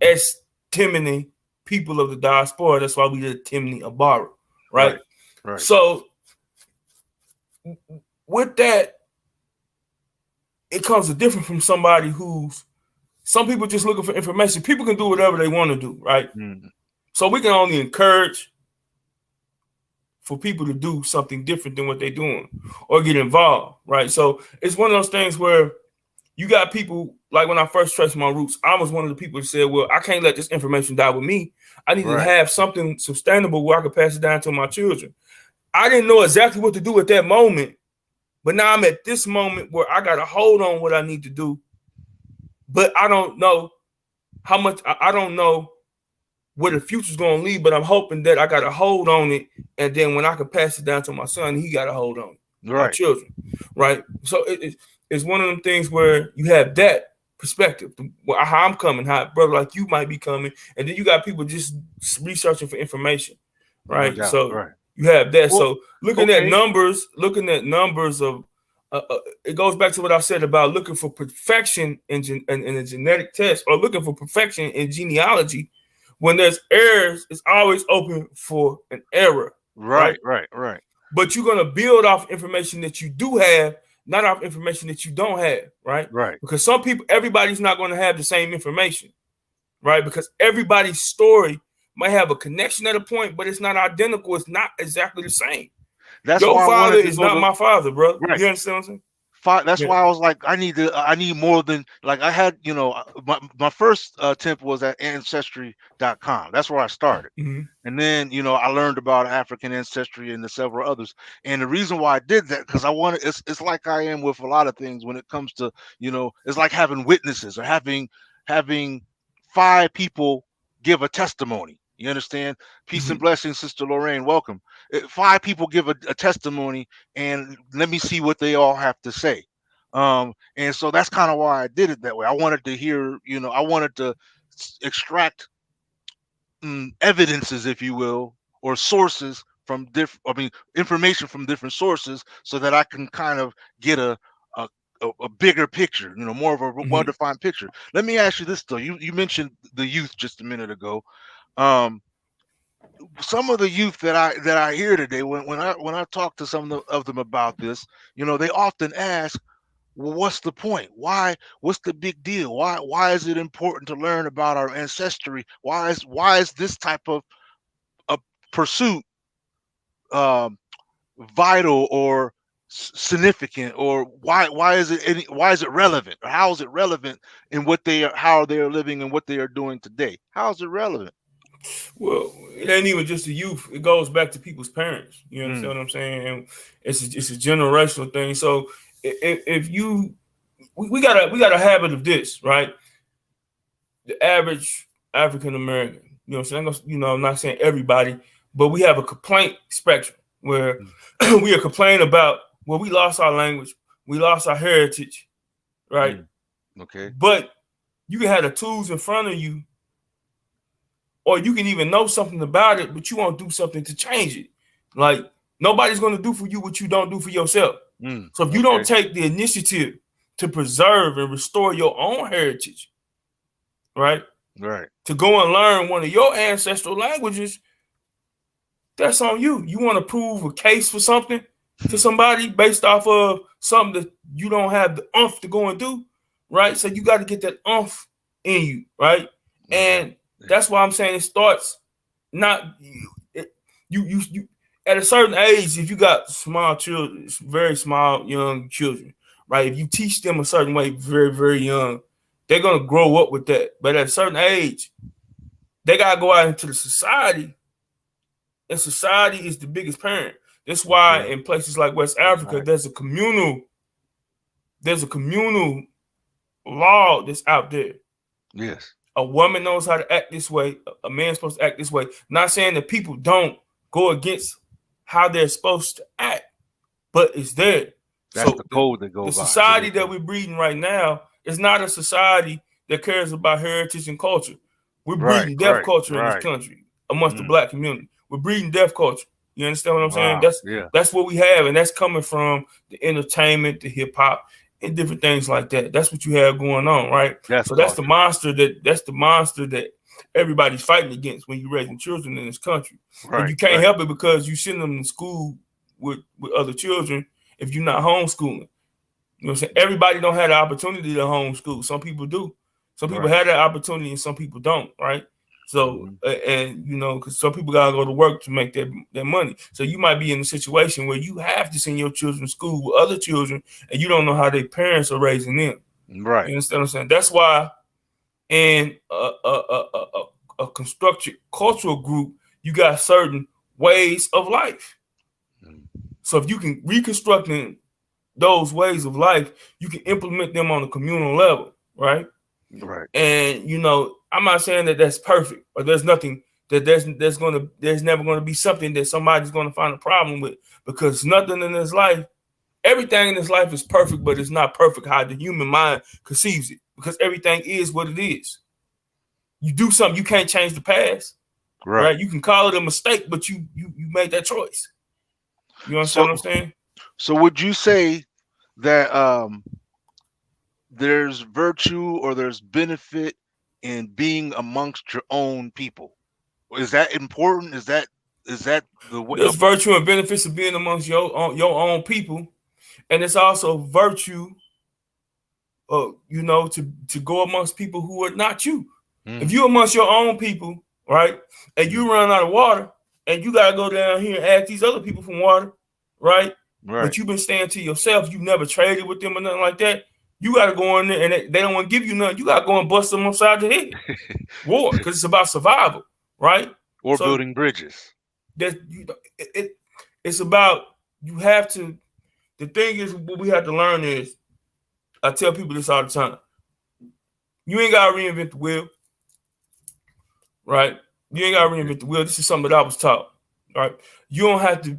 as Temne people of the diaspora. That's why we did Temne Abara, right? Right. So with that, it comes a different from somebody who's, some people just looking for information. People can do whatever they want to do, right? So we can only encourage for people to do something different than what they're doing or get involved, right? So it's one of those things where you got people, like when I first traced my roots, I was one of the people who said, well, I can't let this information die with me. I need to have something sustainable where I could pass it down to my children. I didn't know exactly what to do at that moment, but now I'm at this moment where I got to hold on what I need to do, but I don't know how much, I don't know where the future's going to lead, but I'm hoping that I got to hold on it, and then when I can pass it down to my son, he got to hold on it, my children, right? So it's one of them things where you have that perspective, how I'm coming, how brother like you might be coming, and then you got people just researching for information, right? No doubt, so you have that. Well, so looking at numbers of it goes back to what I said about looking for perfection in a genetic test, or looking for perfection in genealogy. When there's errors, it's always open for an error. Right. But you're gonna build off information that you do have, not off information that you don't have, right? Right. Because everybody's not going to have the same information, right? Because everybody's story might have a connection at a point, but it's not identical. It's not exactly the same. That's Your why I father wanted to is go not my father, bro. Right. You understand what I'm saying? That's why I was like, I need more than, like, I had, my first attempt was at ancestry.com. That's where I started. And then, I learned about African ancestry and the several others. And the reason why I did that, because I wanted, it's like I am with a lot of things when it comes to, it's like having witnesses or having 5 people give a testimony. You understand? Peace and blessings, Sister Lorraine. Welcome. 5 people give a testimony, and let me see what they all have to say. And so that's kind of why I did it that way. I wanted to hear, I wanted to extract evidences, if you will, or sources from information from different sources, so that I can kind of get a bigger picture, more of a well-defined picture. Let me ask you this though. You mentioned the youth just a minute ago. Some of the youth that I hear today, when I talk to some of them about this, they often ask, well, what's the point? What's the big deal? Why is it important to learn about our ancestry? Why is this type of a pursuit vital or significant, or why is it relevant, or how is it relevant in how they are living and what they are doing today? How is it relevant? Well, it ain't even just the youth. It goes back to people's parents. You understand what I'm saying? And it's a generational thing. So if we got a habit of this, right? The average African American, I'm saying, I'm not saying everybody, but we have a complaint spectrum where we are complaining about, well, we lost our language, we lost our heritage, right? Okay. But you can have the tools in front of you, or you can even know something about it, but you won't do something to change it. Like, nobody's going to do for you what you don't do for yourself. So if you don't take the initiative to preserve and restore your own heritage, right? Right. To go and learn one of your ancestral languages, that's on you. You want to prove a case for something to somebody based off of something that you don't have the oomph to go and do, right? So you got to get that oomph in you, right? And that's why I'm saying it starts not you at a certain age. If you got small children, very small young children, right? If you teach them a certain way very, very young, they're gonna grow up with that. But at a certain age, they gotta go out into the society, and society is the biggest parent. That's why in places like West Africa, there's a communal law that's out there. Yes. A woman knows how to act this way. A man's supposed to act this way. Not saying that people don't go against how they're supposed to act, but it's there. That's so the code that goes the by. society that we're breeding right now is not a society that cares about heritage and culture. We're breeding deaf culture in this country amongst the black community. We're breeding deaf culture. You understand what I'm saying? That's what we have, and that's coming from the entertainment, the hip hop, and different things like that. That's what you have going on, right? That's the monster that everybody's fighting against when you're raising children in this country. And you can't help it because you send them to school with other children if you're not homeschooling. You know what I'm saying? Everybody don't have the opportunity to homeschool. Some people do. Some people have that opportunity and some people don't, right? So, and because some people gotta go to work to make their money. So you might be in a situation where you have to send your children to school with other children, and you don't know how their parents are raising them. Right. You understand what I'm saying? That's why in a constructed cultural group, you got certain ways of life. So if you can reconstruct those ways of life, you can implement them on a communal level, right? Right. And I'm not saying that that's perfect, or there's nothing that there's never going to be something that somebody's going to find a problem with, because nothing in this life, everything in this life is perfect, but it's not perfect how the human mind conceives it, because everything is what it is. You do something, you can't change the past, right? You can call it a mistake, but you made that choice. You understand what I'm saying? So would you say that there's virtue or there's benefit in being amongst your own people? Is that important? Is that the way? There's virtue and benefits of being amongst your own people, and it's also virtue, to go amongst people who are not you. If you're amongst your own people, right, and you run out of water, and you gotta go down here and ask these other people for water, right? Right. but you've been staying to yourself. You've never traded with them or nothing like that. You got to go in there, and they don't want to give you nothing. You got to go and bust them upside the head. War, because it's about survival, right? Or So building bridges. that it's about, you have to. The thing is, what we have to learn is, I tell people this all the time. You ain't got to reinvent the wheel, right? You ain't got to reinvent the wheel. This is something that I was taught, right? You don't have to.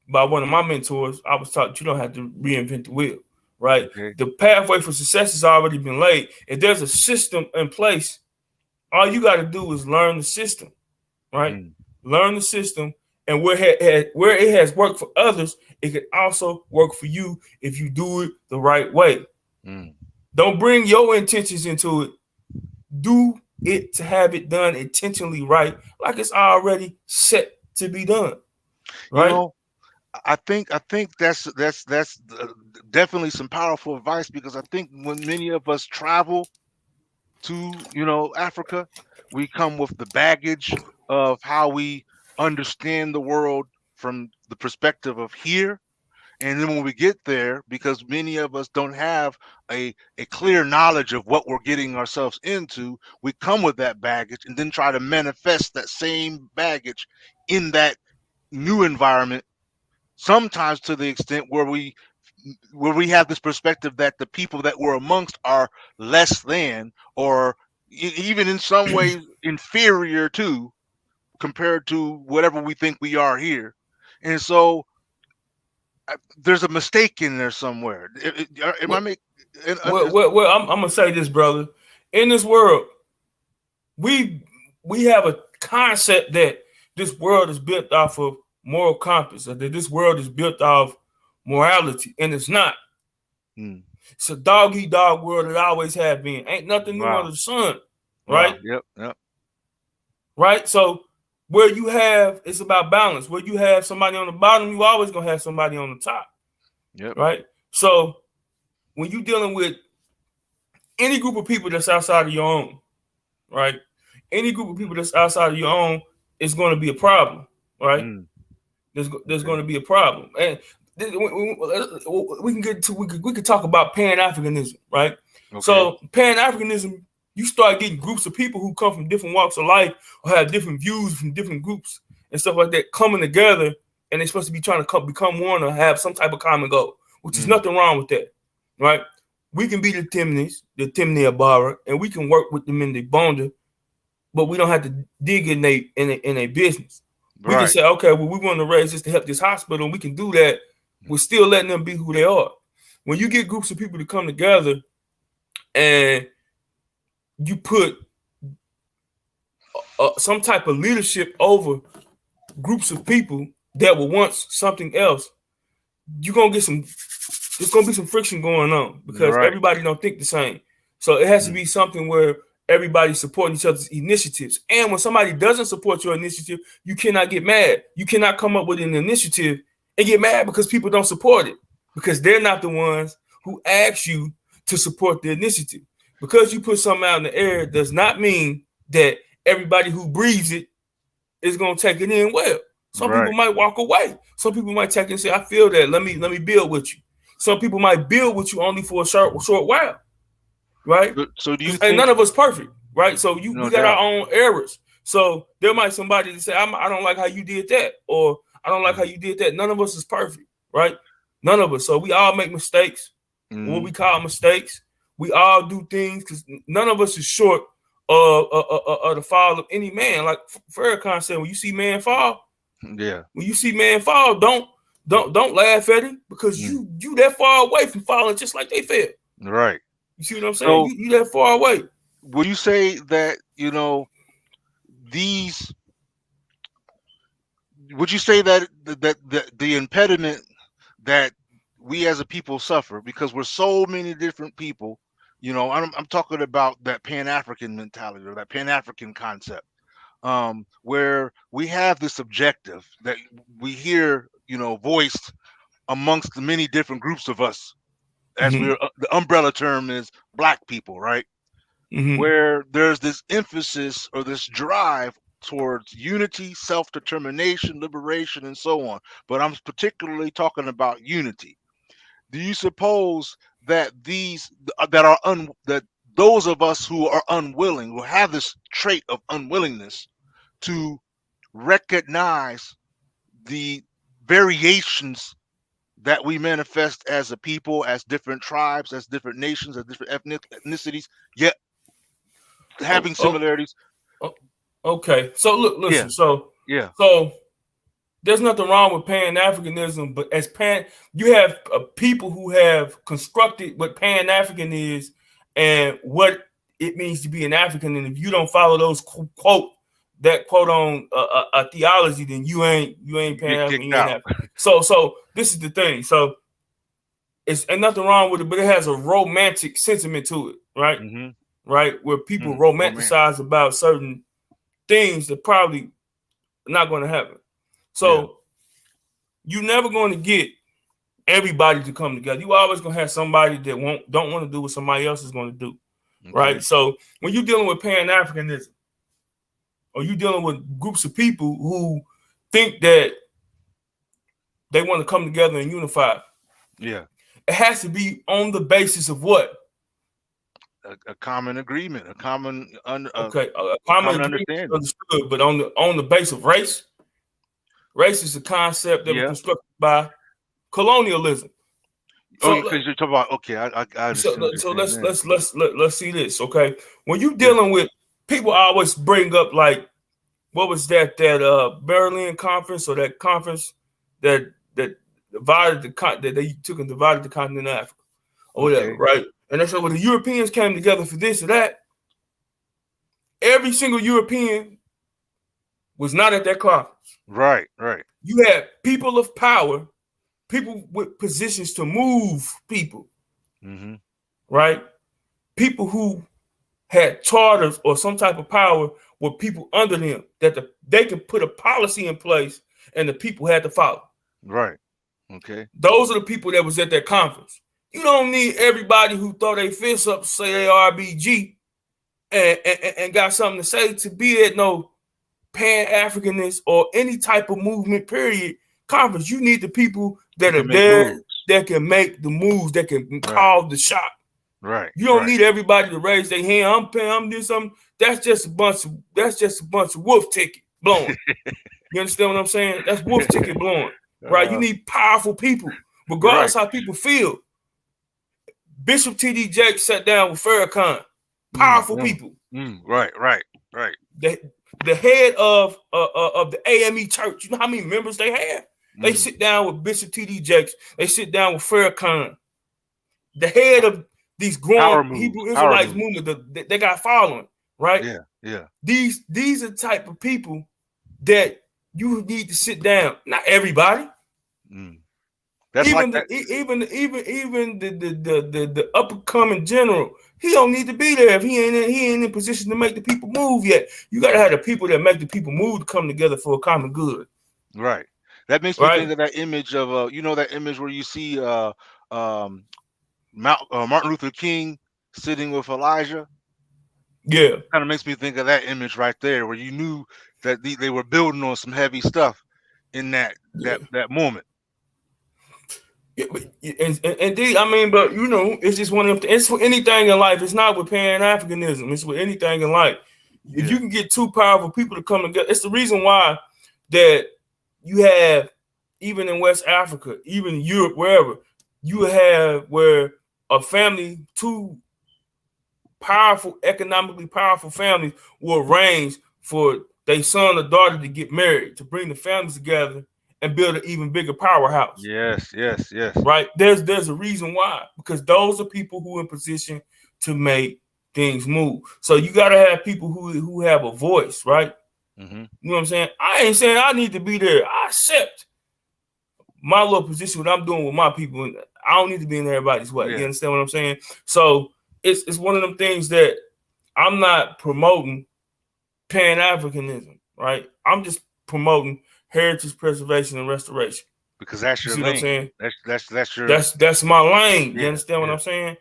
By one of my mentors, I was taught you don't have to reinvent the wheel, right? Okay. The pathway for success has already been laid. If there's a system in place, all you got to do is learn the system, right? Learn the system, and where it has worked for others, it can also work for you if you do it the right way. Don't bring your intentions into it. Do it to have it done intentionally right, like it's already set to be done, right? You know, I think that's definitely some powerful advice, because I think when many of us travel to, Africa, we come with the baggage of how we understand the world from the perspective of here. And then when we get there, because many of us don't have a clear knowledge of what we're getting ourselves into, we come with that baggage and then try to manifest that same baggage in that new environment, sometimes to the extent where we have this perspective that the people that we're amongst are less than, or even in some ways inferior to, compared to whatever we think we are here. And so there's a mistake in there somewhere. Am I making? Well, I'm gonna say this, brother. In this world, we have a concept that this world is built off of moral compass, or that this world is built off morality, and it's not. It's a dog eat dog world. It always have been. Ain't nothing new under the sun, right? Wow. Yep. Right. So where you have, it's about balance. Where you have somebody on the bottom, you always gonna have somebody on the top. Yep. Right. So when you're dealing with any group of people that's outside of your own, right? Any group of people that's outside of your own is going to be a problem, right? There's going to be a problem, and we can get to we can talk about Pan-Africanism, right? Okay. So Pan-Africanism, you start getting groups of people who come from different walks of life or have different views from different groups and stuff like that coming together, and they're supposed to be trying to become one or have some type of common goal, which is nothing wrong with that, right? We can be the Temnes, the Temne Abara, and we can work with them in the Bonda, but we don't have to dig in a business. We can say, okay, well, we want to raise this to help this hospital, and we can do that. We're still letting them be who they are. When you get groups of people to come together and you put some type of leadership over groups of people that were once something else, you're gonna get there's gonna be some friction going on, because everybody don't think the same. So it has to be something where everybody's supporting each other's initiatives. And when somebody doesn't support your initiative, you cannot get mad. You cannot come up with an initiative and get mad because people don't support it, because they're not the ones who asked you to support the initiative. Because you put something out in the air does not mean that everybody who breathes it is gonna take it in well. Some people might walk away. Some people might take it and say, I feel that. Let me build with you. Some people might build with you only for a short while. Right? So do you think, and none of us perfect, right? So we got doubt. our own errors. So there might somebody say, I don't like how you did that, or I don't like how you did that. None of us is perfect, right? None of us. So we all make mistakes, what we call mistakes. We all do things, because none of us is short of the fall of any man. Like Farrakhan said, when you see man fall, when you see man fall, don't laugh at him, because you that far away from falling just like they fell. Right. You see what I'm saying? So, you that far away. Will you say that, would you say that the impediment that we as a people suffer, because we're so many different people, I'm talking about that Pan-African mentality, or that Pan-African concept, where we have this objective that we hear, voiced amongst the many different groups of us, as the umbrella term is Black people, right? Where there's this emphasis or this drive towards unity, self-determination, liberation, and so on. But I'm particularly talking about unity. Do you suppose that that those of us who are unwilling, who have this trait of unwillingness to recognize the variations that we manifest as a people, as different tribes, as different nations, as different ethnicities, yet Oh, having oh, similarities? oh, okay. So look, Yeah, listen. So yeah, there's nothing wrong with Pan-Africanism, but you have people who have constructed what Pan-African is and what it means to be an African. And if you don't follow those quote on a theology, then you ain't you get Pan-African, kicked you ain't out. African. So this is the thing. So it's and nothing wrong with it, but it has a romantic sentiment to it, right? Mm-hmm. Right, where people Romantic. romanticize about certain things that probably not going to happen. So you're never going to get everybody to come together. You always going to have somebody that don't want to do what somebody else is going to do, right? So when you're dealing with Pan-Africanism, or you're dealing with groups of people who think that they want to come together and unify, yeah, it has to be on the basis of what? A common agreement, a common A a common common agreement is understanding. understood, but on the base of race. Race is a concept that was constructed by colonialism. Oh, So, because you're talking about, okay, I understand what you're so saying now. let's see this, okay? When you dealing with people, always bring up like what was that Berlin conference or that conference that divided that they took and divided the continent of Africa or whatever, right? And they said, well, the Europeans came together for this or that. Every single European was not at that conference. Right. You had people of power, people with positions to move people, right? People who had charters or some type of power with people under them that they could put a policy in place and the people had to follow. Right. Okay. Those are the people that was at that conference. You don't need everybody who throw their fists up, say they RBG, and got something to say to be at no Pan-Africanist or any type of movement, period, conference. You need the people that are there that can make the moves, that can call the shot. Right. You don't need everybody to raise their hand. I'm doing something. That's just a bunch of wolf ticket blowing. You understand what I'm saying? That's wolf ticket blowing. Right? You need powerful people, regardless how people feel. Bishop T.D. Jakes sat down with Farrakhan. Powerful people. Right. The head of the AME church, you know how many members they have? They sit down with Bishop T.D. Jakes. They sit down with Farrakhan. The head of these growing Hebrew Israelites movement, they got following, right? Yeah. These are the type of people that you need to sit down. Not everybody. That's even like the up and coming general, he don't need to be there if he ain't in position to make the people move yet. You got to have the people that make the people move to come together for a common good. Right. That makes me think of that image of that image where you see Martin Luther King sitting with Elijah. Yeah. Kind of makes me think of that image right there, where you knew that they were building on some heavy stuff in that moment. Yeah, indeed, I mean, but it's just one of them. It's for anything in life. It's not with Pan-Africanism. It's with anything in life. If you can get two powerful people to come together, it's the reason why that you have, even in West Africa, even in Europe, wherever, you have where a family, two economically powerful families will arrange for their son or daughter to get married, to bring the families together and build an even bigger powerhouse. Yes. Right? There's a reason why, because those are people who are in position to make things move. So you got to have people who have a voice, right? You know what I'm saying? I ain't saying I need to be there. I accept my little position, what I'm doing with my people. I don't need to be in everybody's way. You understand what I'm saying? So it's one of them things that I'm not promoting Pan-Africanism, right? I'm just promoting heritage preservation and restoration. Because that's your lane. What I'm saying? That's my lane. You understand what I'm saying?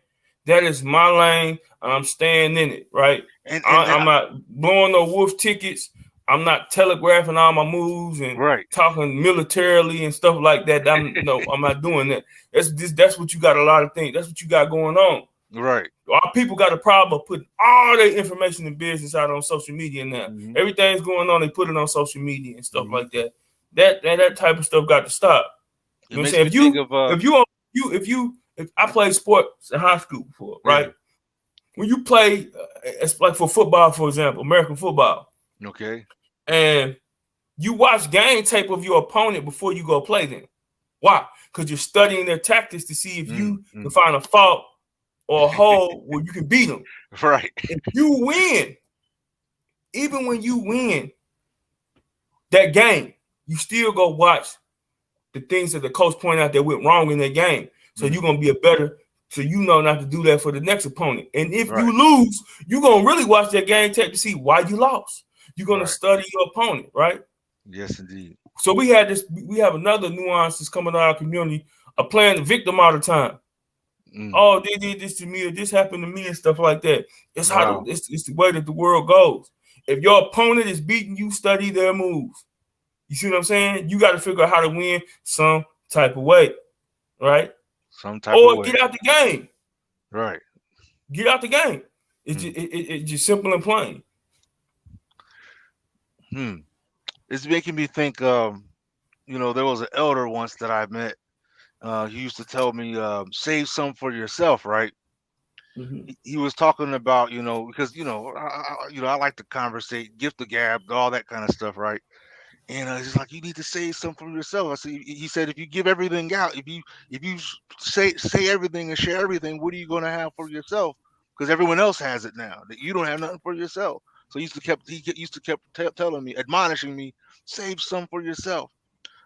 That is my lane. I'm staying in it, right? I'm not blowing no wolf tickets. I'm not telegraphing all my moves and Right. talking militarily and stuff like that. I'm not doing that. That's what you got a lot of things. That's what you got going on. Right. Our people got a problem of putting all their information and business out on social media now. Mhm. Everything's going on, they put it on social media and stuff Mhm. like that. That type of stuff got to stop. It You know what I'm makes saying? me think of If I played sports in high school before, right? Yeah. When you play, it's like for football, for example, American football, Okay. and you watch game tape of your opponent before you go play them. Why? Because you're studying their tactics to see if you can find a fault or a hole where you can beat them. Right. If you win, even when you win that game, you still go watch the things that the coach pointed out that went wrong in that game. So you're gonna be a better, so you know not to do that for the next opponent. And if you lose, you're gonna really watch that game tape to see why you lost. You're gonna study your opponent, right? Yes, indeed. So we have another nuance that's coming out of our community of playing the victim all the time. Oh, they did this to me, or this happened to me, and stuff like that. It's it's the way that the world goes. If your opponent is beating you, study their moves. You see what I'm saying? You got to figure out how to win some type of way, right? Some type of way. Get out the game. Right. Get out the game. It's just simple and plain. It's making me think. There was an elder once that I met. He used to tell me, "Save some for yourself." Right. He was talking about, because I like to conversate, gift the gab, all that kind of stuff, right? And he's like, you need to save some for yourself. I said, he said, if you give everything out, if you say everything and share everything, what are you going to have for yourself? Because everyone else has it now. That you don't have nothing for yourself. So he used to kept telling me, admonishing me, save some for yourself.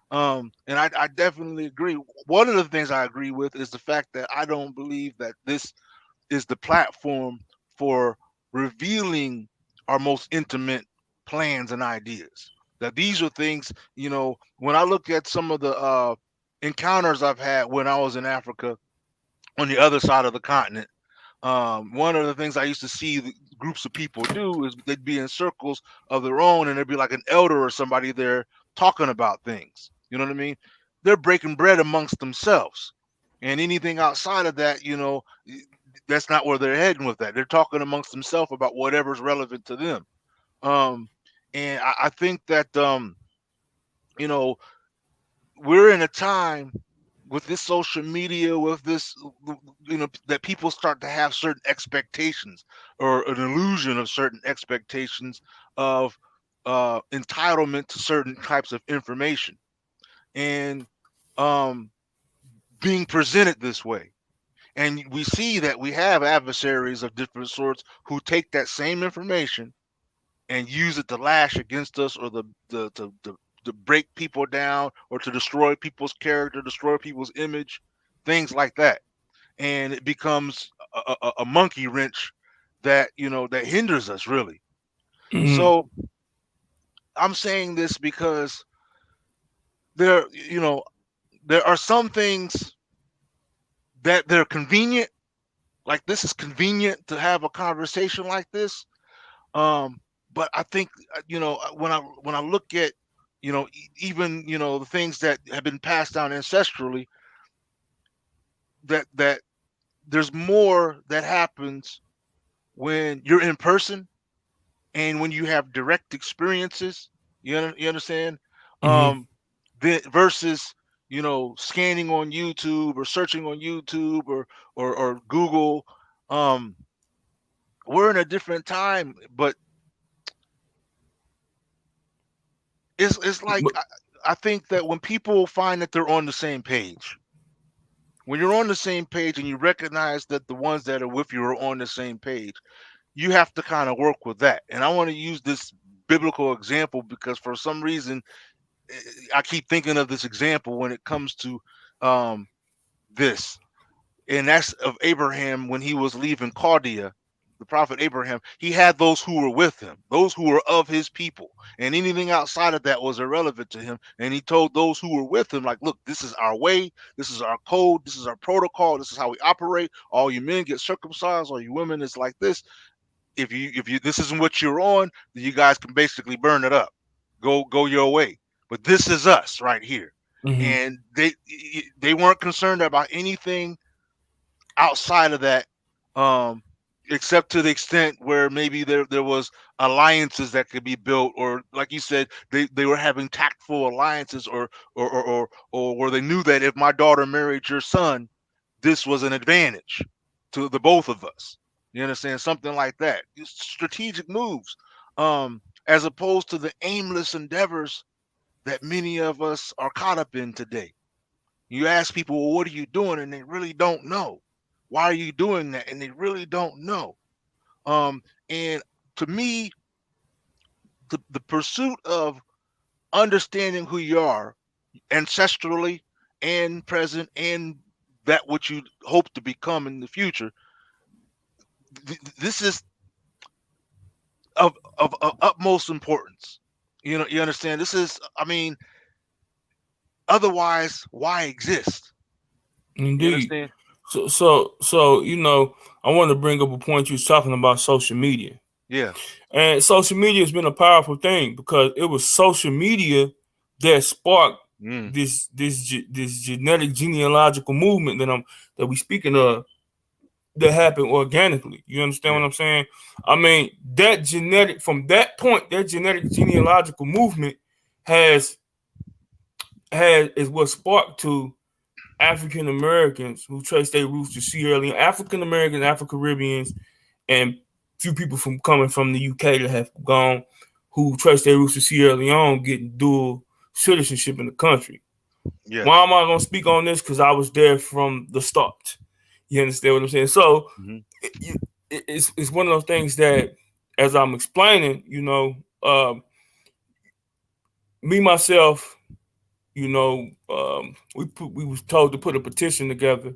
And I definitely agree. One of the things I agree with is the fact that I don't believe that this is the platform for revealing our most intimate plans and ideas. That these are things, when I look at some of the encounters I've had when I was in Africa on the other side of the continent, one of the things I used to see groups of people do is they'd be in circles of their own, and there'd be like an elder or somebody there talking about things. You know what I mean? They're breaking bread amongst themselves. And anything outside of that, that's not where they're heading with that. They're talking amongst themselves about whatever's relevant to them. And I think that we're in a time with this social media, with this, that people start to have certain expectations or an illusion of certain expectations of entitlement to certain types of information, and being presented this way. And we see that we have adversaries of different sorts who take that same information and use it to lash against us, or to break people down, or to destroy people's character, destroy people's image, things like that. And it becomes a monkey wrench that that hinders us really. So I'm saying this because there there are some things that they're convenient. Like, this is convenient to have a conversation like this. But I think when I look at even the things that have been passed down ancestrally, that there's more that happens when you're in person and when you have direct experiences. You understand? Versus scanning on YouTube or searching on YouTube or Google. We're in a different time, but it's like I think that when people find that they're on the same page, when you're on the same page and you recognize that the ones that are with you are on the same page, you have to kind of work with that. And I want to use this biblical example because for some reason I keep thinking of this example when it comes to this. And that's of Abraham when he was leaving Chaldea. The prophet Abraham, he had those who were with him, those who were of his people, and anything outside of that was irrelevant to him. And he told those who were with him, like, look, this is our way, this is our code, this is our protocol, this is how we operate. All you men get circumcised, all you women is like this. If you this isn't what you're on, then you guys can basically burn it up. go your way. But this is us right here. Mm-hmm. And they weren't concerned about anything outside of that, um, except to the extent where maybe there was alliances that could be built, or like you said, they were having tactful alliances, or where they knew that if my daughter married your son, this was an advantage to the both of us. You understand? Something like that. Strategic moves, as opposed to the aimless endeavors that many of us are caught up in today. You ask people, well, what are you doing? And they really don't know. Why are you doing that? And they really don't know. And to me, the pursuit of understanding who you are ancestrally and present, and that what you hope to become in the future, this is of utmost importance. You know, you understand? This is, I mean, otherwise, why exist? You Indeed. understand? So I want to bring up a point you was talking about social media. Yeah. And social media has been a powerful thing because it was social media that sparked Mm, this genetic genealogical movement that we speaking of, that happened organically. You understand yeah. what I'm saying? I mean, that genetic from that point, that genetic genealogical movement has is what sparked to African Americans who trace their roots to Sierra Leone, African Americans, Afro Caribbeans, and few people from coming from the UK that have gone who trace their roots to Sierra Leone getting dual citizenship in the country. Why Yes. am I going to speak on this? Because I was there from the start. You understand what I'm saying? So Hmm. it's one of those things that, as I'm explaining, me myself, we was told to put a petition together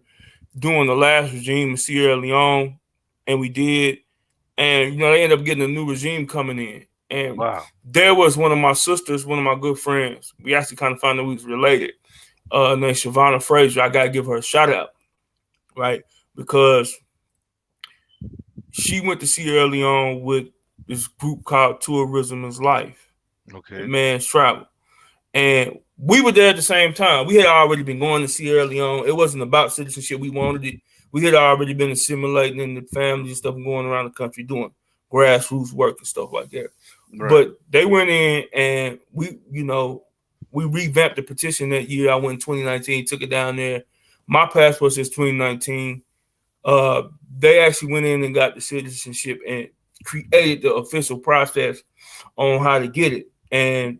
during the last regime in Sierra Leone, and we did. And they ended up getting a new regime coming in. And Wow. there was one of my sisters, one of my good friends. We actually kind of found out we was related. Named Shavonna Frazier. I gotta give her a shout out, right? Because she went to Sierra Leone with this group called Tourism is Life, the Okay. man's travel. And we were there at the same time. We had already been going to Sierra Leone. It wasn't about citizenship. We wanted it. We had already been assimilating in the families and stuff, and going around the country doing grassroots work and stuff like that. Right. But they went in and we revamped the petition that year. I went in 2019, took it down there. My passport says 2019. They actually went in and got the citizenship and created the official process on how to get it. And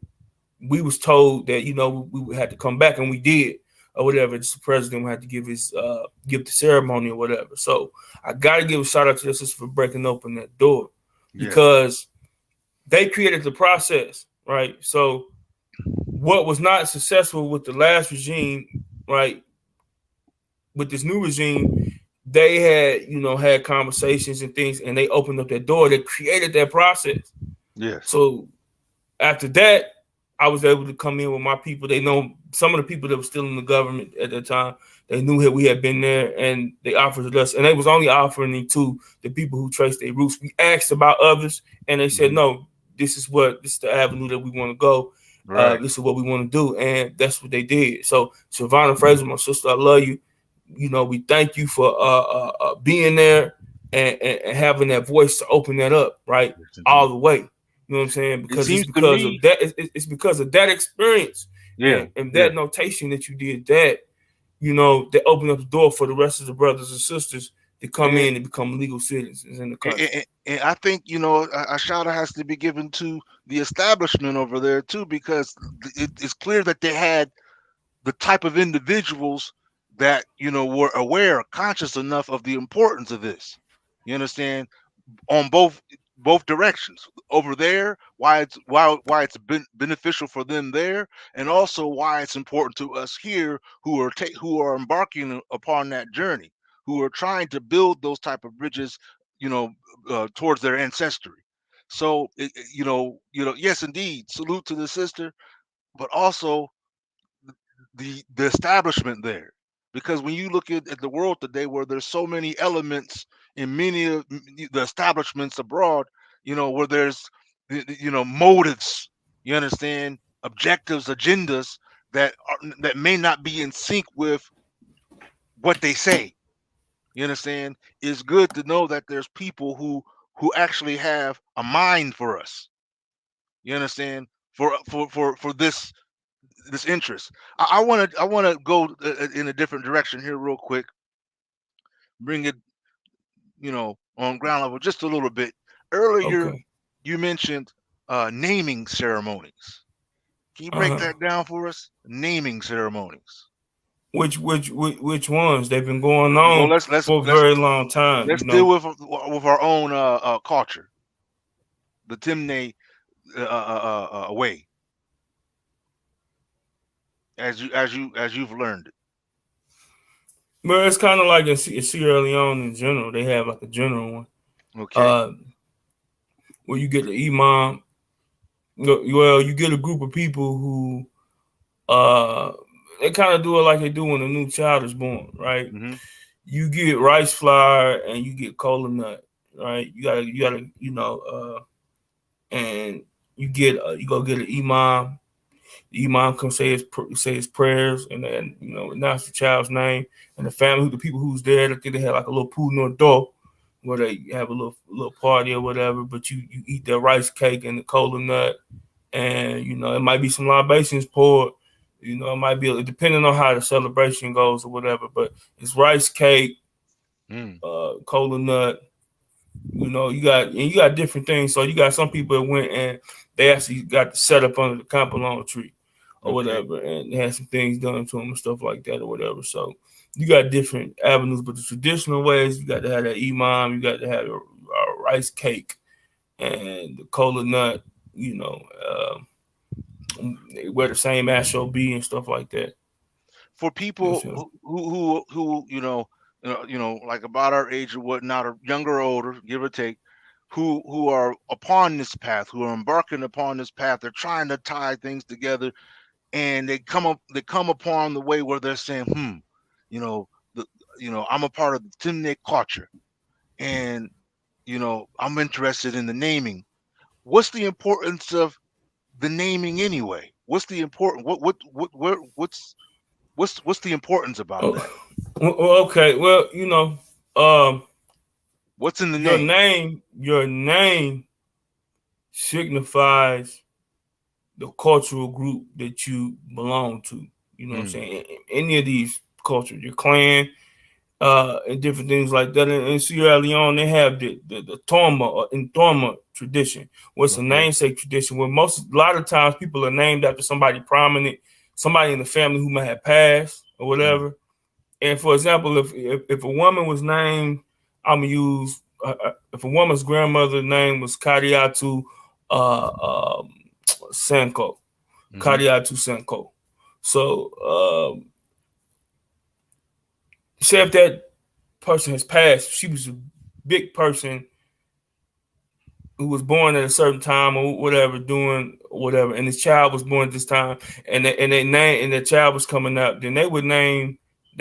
we was told that we had to come back, and we did, or whatever. The president had to give the ceremony or whatever. So I gotta give a shout out to the sister for breaking open that door, Yes. because they created the process, right? So what was not successful with the last regime, right, with this new regime, they had conversations and things, and they opened up that door. They created that process. Yes. So after that, I was able to come in with my people. They know some of the people that were still in the government at that time. They knew that we had been there, and they offered us. And they was only offering it to the people who traced their roots. We asked about others, and they said, Hmm. "No, this is the avenue that we want to go. Right. This is what we want to do," and that's what they did. So, Shavonna Fraser, my sister, I love you. We thank you for being there and having that voice to open that up, right, Yes, all indeed. the way. You know what I'm saying? It Because it's seems to because of me. that. It's because of that experience Yeah. and Yeah. that notation that you did that. That opened up the door for the rest of the brothers and sisters to come And in and become legal citizens in the and, country. and, and I think a shout out has to be given to the establishment over there too, because it's clear that they had the type of individuals that were aware, conscious enough of the importance of this. You understand? On both directions over there, why it's been beneficial for them there, and also why it's important to us here who are embarking upon that journey, who are trying to build those type of bridges, you know towards their ancestry. So yes, indeed, salute to the sister, but also the establishment there, because when you look at the world today, where there's so many elements in many of the establishments abroad, where there's motives, You understand? Objectives, agendas that may not be in sync with what they say. You understand? It's good to know that there's people who actually have a mind for us. You understand? For this interest. I want to go in a different direction here real quick. Bring it, on ground level just a little bit. Earlier, Okay. you mentioned naming ceremonies. Can you break Uh-huh. that down for us? Naming ceremonies. Which ones? They've been going Well, on let's let's for a let's very long time, let's you deal know. with our own culture, the Temne way, as you've learned it. But it's kind of like in Sierra Leone in general. They have like a general one. Okay. Uh, where you get the imam. Well, you get a group of people who uh they kind of do it like they do when a new child is born, right? Mm-hmm. You get rice flour and you get cola nut, right? You gotta and you go get an imam. The imam come say his prayers and then announce the child's name and the family, the people who's there. They have like a little pool near the door where they have a little party or whatever. But you eat their rice cake and the cola nut, and it might be some libations poured. It might be depending on how the celebration goes or whatever. But it's rice cake, Mm. cola nut. You got different things. So you got some people that went and they actually got to set up under the Campolone tree or Okay. whatever, and they had some things done to them and stuff like that or whatever. So you got different avenues, but the traditional ways, you got to have that imam, you got to have a rice cake and the cola nut. They wear the same SOB and stuff like that. For You know people what I'm saying? who like about our age or whatnot, or younger or older, give or take, who are upon this path, who are embarking upon this path, they're trying to tie things together, and they come upon the way where they're saying, you know, the I'm a part of the Timnic culture, and I'm interested in the naming. What's the importance of the naming anyway? What's the important what's the importance about Oh, that? well, okay. Well, um, What's in the your name? name signifies the cultural group that you belong to. You know what I'm Mm, saying? Any of these cultures, your clan, and different things like that. In Sierra Leone, they have the Torma or Ntorma tradition, what's a okay. namesake tradition, where a lot of times people are named after somebody prominent, somebody in the family who might have passed or Mm, whatever. And for example, if a woman was named, I'm gonna use if a woman's grandmother's name was Kadiatu Senko, mm-hmm, Kadiatu Senko. So say if that person has passed, she was a big person who was born at a certain time or whatever, doing whatever, and his child was born at this time, and they name and the child was coming up, then they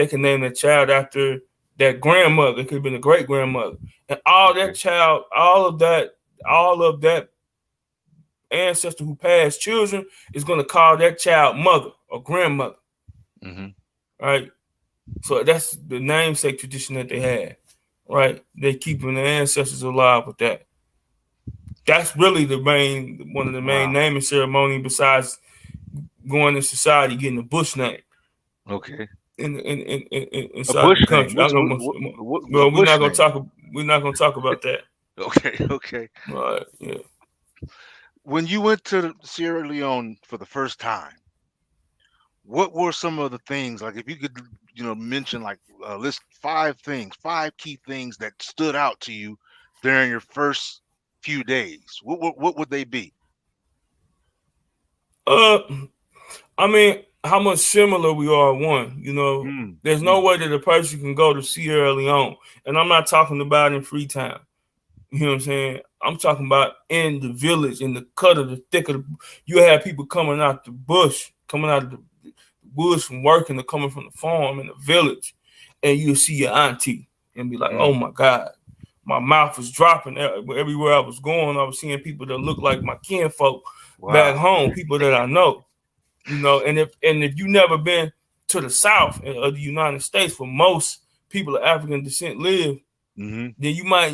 can name the child after that grandmother. It could have been a great grandmother, and okay. all of that ancestor who passed children is going to call that child mother or grandmother, Mm-hmm, right? So that's the namesake tradition that they had, right? They keeping the ancestors alive with that. That's really one of the main wow. naming ceremony besides going in society getting a bush name Okay. A inside the bush name. country. I know A well, bush name? we're not gonna talk about that. Okay. Okay. Right? Yeah. When you went to Sierra Leone for the first time, what were some of the things, like if you could mention, like, list five key things that stood out to you during your first few days? What would they be? Uh, I mean, how much similar we are. One, Mm, there's no mm, way that a person can go to Sierra Leone, and I'm not talking about in Freetown. You know what I'm saying? I'm talking about in the village, in the cut of the thick of the. You have people coming out the bush, coming out of the woods from working or coming from the farm in the village, and you see your auntie and be like, "Oh mm, my God." My mouth was dropping everywhere I was going. I was seeing people that looked like my kinfolk, back Wow. home, people that I know, and if you never been to the South of the United States, where most people of African descent live, Mm-hmm. then you might,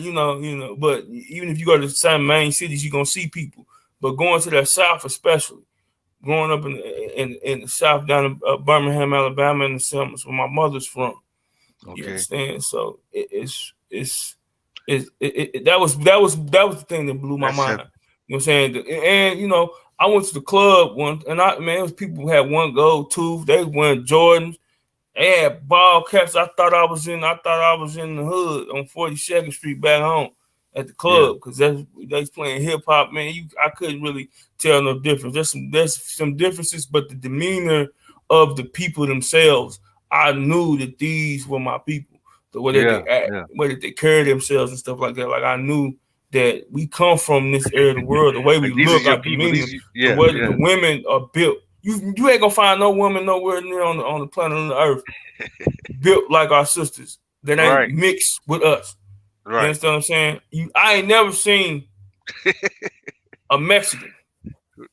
but even if you go to the same main cities, you're gonna see people. But going to that South, especially growing up in the South, down in Birmingham, Alabama, in the summers where my mother's from. You Okay. understand? So that was the thing that blew my That's it. mind. You know what I'm saying? And I went to the club once, and it was people who had one gold tooth. They wearing Jordans. They had ball caps. I thought I was in the hood on 42nd Street back home at the Yeah. club because they was playing hip hop. Man, I couldn't really tell no difference. There's some differences, but the demeanor of the people themselves, I knew that these were my people. The way that Yeah. they act, Yeah. the way that they carry themselves and stuff like that. Like I knew that we come from this area of the world. The way we Like these is look, your our people. demeanor, the Yeah. way that the Yeah. women are built. You ain't gonna find no woman nowhere near on the planet on the earth built like our sisters that ain't Right. mixed with us. You Right. understand what I'm saying? I ain't never seen a Mexican,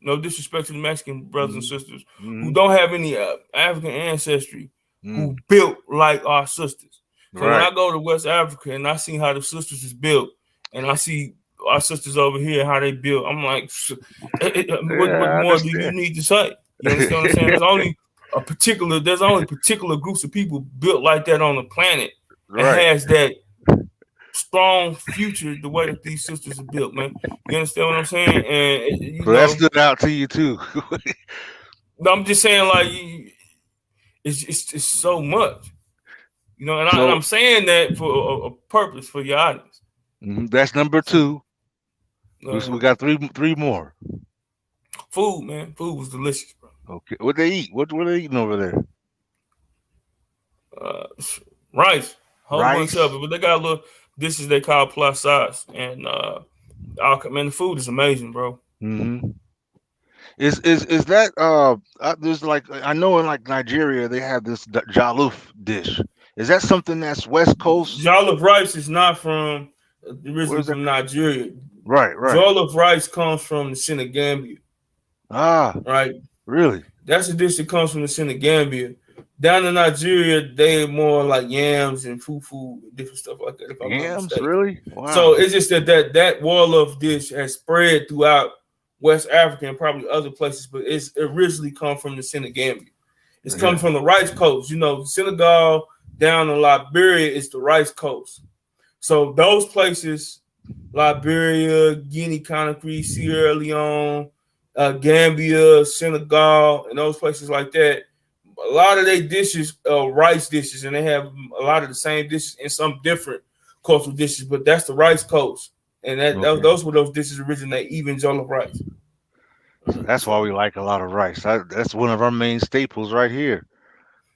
no disrespect to the Mexican brothers and sisters, who Mm-hmm. don't have any African ancestry, Mm. who built like our sisters. So when Right. I go to West Africa and I see how the sisters is built, and I see our sisters over here how they built, I'm like, what Yeah, I more do you understand. need to say? You understand what I'm saying? There's only particular groups of people built like that on the planet and Right. has that strong future the way that these sisters are built, man. You understand what I'm saying? And So that stood out to you too. I'm just saying, like, it's so much, and So I'm saying that for a purpose for your audience. that's number So, two. We got three more. food, man, food was delicious, bro. Okay. What they eat? What they eating over there? Uh, rice, whole bunch of Rice. it, but they got little dishes they call plus size, and man, the food is amazing, bro. Mm-hmm. Is that there's like I know in like Nigeria they have this jollof dish. Is that something that's West Coast? Jollof rice is not originally Where's that? from Nigeria. Right, right. Jollof rice comes from the Senegambia, Ah, right? really? That's a dish that comes from the Senegambia. Down in Nigeria, they more like yams and fufu, different stuff like that, if I'm not Yams, mistaken. really? So Wow. it's just that Wolof dish has spread throughout West Africa and probably other places, but it's originally come from the Senegambia. It's come Yeah. from the rice coast. Senegal down in Liberia is the rice coast. So those places, Liberia, Guinea Conakry, Sierra Leone, Gambia, Senegal, and those places like that, a lot of their dishes are rice dishes, and they have a lot of the same dishes and some different cultural dishes, but that's the rice coast. And Okay. those were those dishes originate, even jollof rice. So that's why we So, like a lot of rice. That's one of our main staples right here.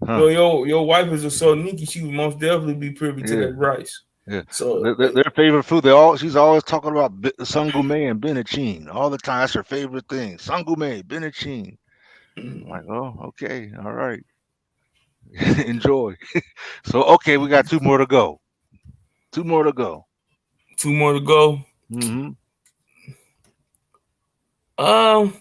Huh. well, your wife is a so Nikki, she would most definitely be privy to Yeah. that rice. Yeah. So, Their favorite food. She's always talking about sangume and benachin all the time. That's her favorite thing. Sangume, benachin. I'm like, oh, okay, all right. Enjoy. So okay, we got two more to go. Two more to go. two more to go. Mm-hmm. Um,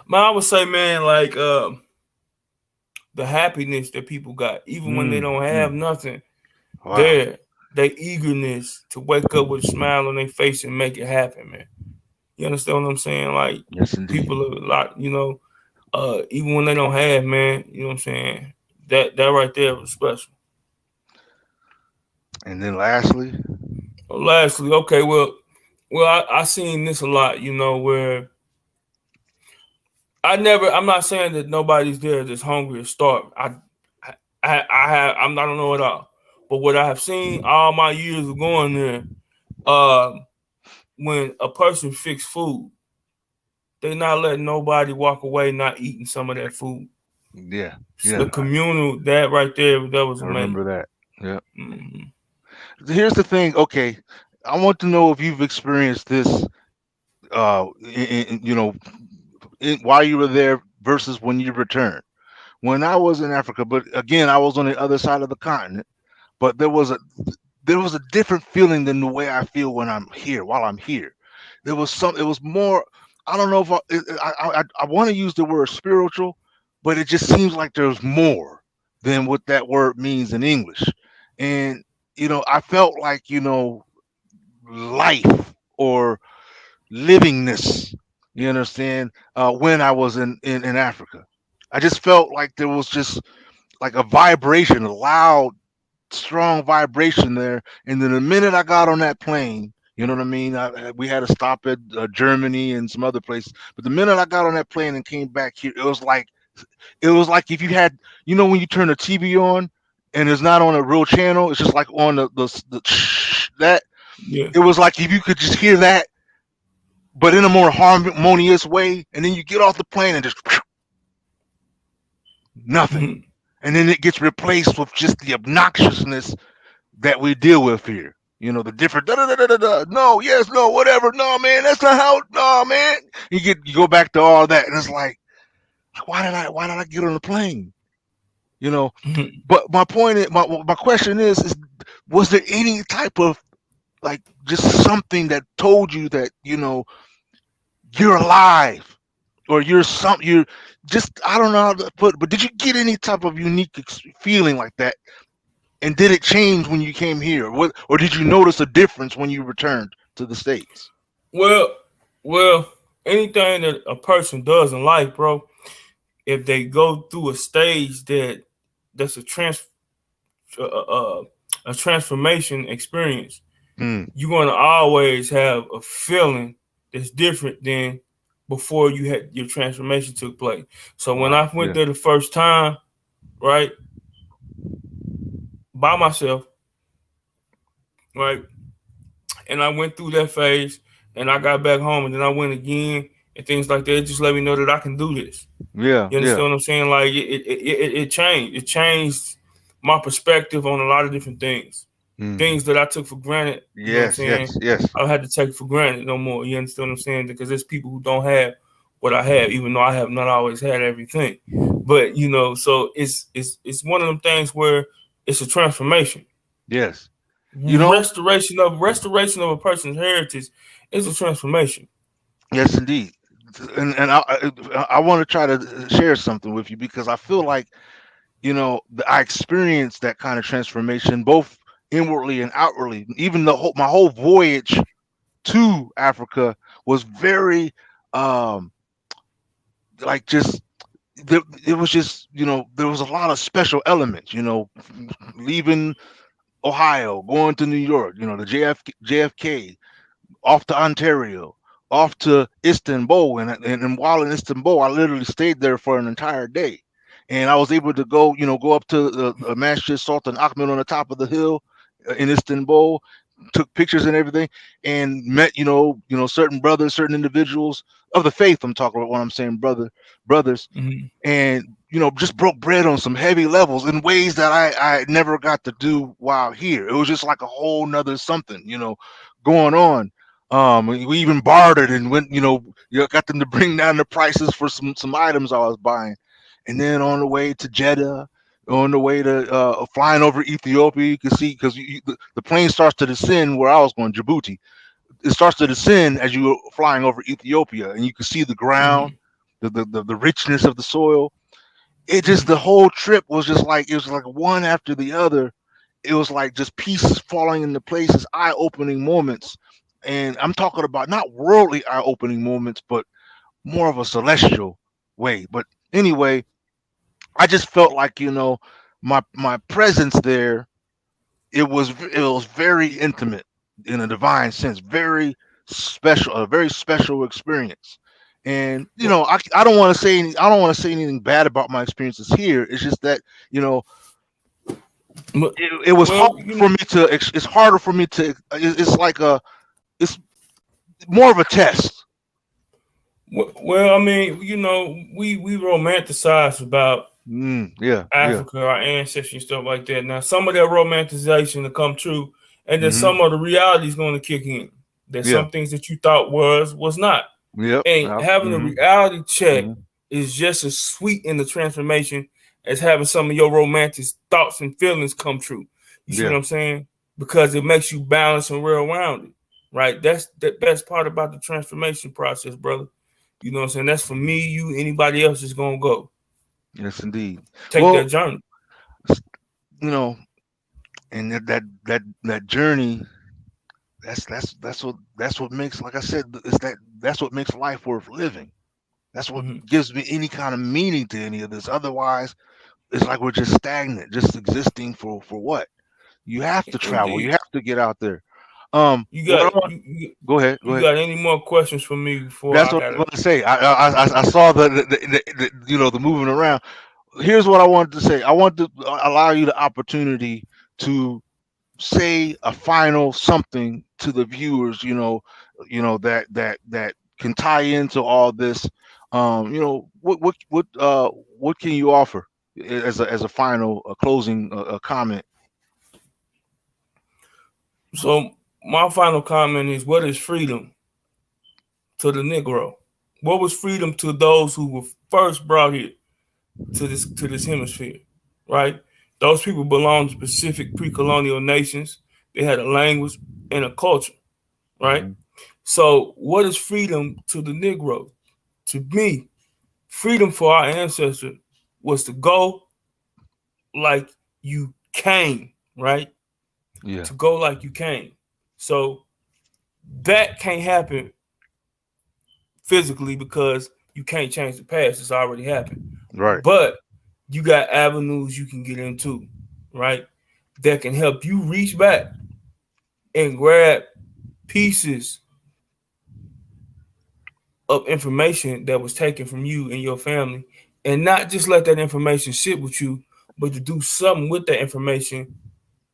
man, I would say, man, like the happiness that people got, even when they don't have Mm-hmm. nothing, Wow. their eagerness to wake up with a smile on their face and make it happen, man. You understand what I'm saying? Like Yes, indeed. people are a lot, even when they don't have, man, you know what I'm saying? That right there was special. And then lastly, Lastly, okay, well, I seen this a lot, where I'm not saying that nobody's there that's hungry or starved. I don't know at all. But what I have seen all my years of going there, when a person fix food, they not letting nobody walk away not eating some of that food. yeah, The yeah, communal, that right there, that was I amazing. remember that. Yeah. Mm-hmm. Here's the thing. Okay, I want to know if you've experienced this. While you were there versus when you returned. When I was in Africa, but again, I was on the other side of the continent. But there was a different feeling than the way I feel when I'm here. While I'm here, there was some. It was more I don't know if I want to use the word spiritual, but it just seems like there's more than what that word means in English. And I felt like life or livingness. You understand? When I was in Africa, I just felt like there was just like a vibration, a loud, strong vibration there. And then the minute I got on that plane, you know what I mean? We had to stop at Germany and some other places. But the minute I got on that plane and came back here, it was like if you had, when you turn the TV on and it's not on a real channel, it's just like on the that. Yeah. It was like if you could just hear that, but in a more harmonious way, and then you get off the plane and just nothing, Mhm. and then it gets replaced with just the obnoxiousness that we deal with here. The different da da da da da. No, yes, no, whatever. No, man, that's not how. No, man. You go back to all that, and it's like, why did I get on the plane? You know. Mhm. But my point is, my question is, was there any type of like just something that told you that you're alive, or you're just, I don't know how to put, but did you get any type of unique feeling like that? And did it change when you came here? Or did you notice a difference when you returned to the States? Well, well, anything that a person does in life, bro, if they go through a stage that's uh, uh, a transformation experience, Mm, you're going to always have a feeling that's different than before you had your transformation took place. So when wow. I went Yeah. there the first time, right, by myself, right, and I went through that phase, and I got back home, and then I went again, and things like that. It just let me know that I can do this. Yeah. You Yeah. understand what I'm saying? Like it changed. It changed my perspective on a lot of different things. Mm. Things that I took for granted. You know what I'm Yes. saying? Yes. Yes. I had to take for granted no more. You understand what I'm saying? Because there's people who don't have what I have, even though I have not always had everything. But so it's one of them things where it's a transformation. Yes. You know. Restoration of a person's heritage is a transformation. Yes, indeed. And I want to try to share something with you because I feel like I experienced that kind of transformation both inwardly and outwardly. Even my whole voyage to Africa was very like just it was just there was a lot of special elements. Leaving Ohio, going to New York. The JFK, off to Ontario, off to Istanbul, and while in Istanbul, I literally stayed there for an entire day, and I was able to go up to the Masjid Sultan Ahmed on the top of the hill in Istanbul, took pictures and everything, and met certain brothers, certain individuals of the faith. I'm talking about when I'm saying brothers, Mm-hmm. and just broke bread on some heavy levels in ways that I never got to do while here. It was just like a whole nother something going on. We even bartered and went, got them to bring down the prices for some items I was buying. And then on the way to Jeddah, on the way to flying over Ethiopia, you can see, because the plane starts to descend where I was going, Djibouti. It starts to descend as you're flying over Ethiopia, and you can see the ground, Mm-hmm. the richness of the soil. It just, Mm-hmm. the whole trip was just like, it was like one after the other. It was like just pieces falling into places, eye-opening moments. And I'm talking about not worldly eye-opening moments, but more of a celestial way. But anyway, I just felt like my presence there. It was very intimate in a divine sense, very special, a very special experience. And Well, I don't want to say I don't want to say anything bad about my experiences here. It's just that it was hard well, for me to. It's harder for me to. It's like it's more of a test. well, I mean, we romanticize about Yeah, yeah, Africa, our ancestry, and stuff like that. Now, some of that romanticization will come true, and then hmm some of the reality is going to kick in. There's yeah, some things that you thought was not. yep, And yep, having a reality check hmm is just as sweet in the transformation as having some of your romantic thoughts and feelings come true. You see what yeah, I'm saying? Because it makes you balance and well rounded, right? That's the best part about the transformation process, brother. You know what I'm saying? That's for me, you, anybody else is gonna go. Yes, indeed. Take that Well, journey. you know, and that journey, that's what makes, like I said, is that's what makes life worth living. That's what Mm-hmm. gives me any kind of meaning to any of this. Otherwise, it's like we're just stagnant, just existing for what? You have to travel. You Indeed. have to get out there. You What I got want. Go ahead. Go you ahead. got any more questions for me before That's I what I was gotta? going to say. I saw the moving around. Here's what I wanted to say. I want to allow you the opportunity to say a final something to the viewers. That can tie into all this. What can you offer as a final closing comment? So my final comment is: what is freedom to the Negro? What was freedom to those who were first brought here to this hemisphere? Right? Those people belonged to specific pre-colonial nations. They had a language and a culture. Right? Hmm. So, what is freedom to the Negro? To me, freedom for our ancestors was to go like you came, right? Yeah. To go like you came. So that can't happen physically because you can't change the past. It's already happened. Right. But you got avenues you can get into, right? That can help you reach back and grab pieces of information that was taken from you and your family, and not just let that information sit with you, but to do something with that information.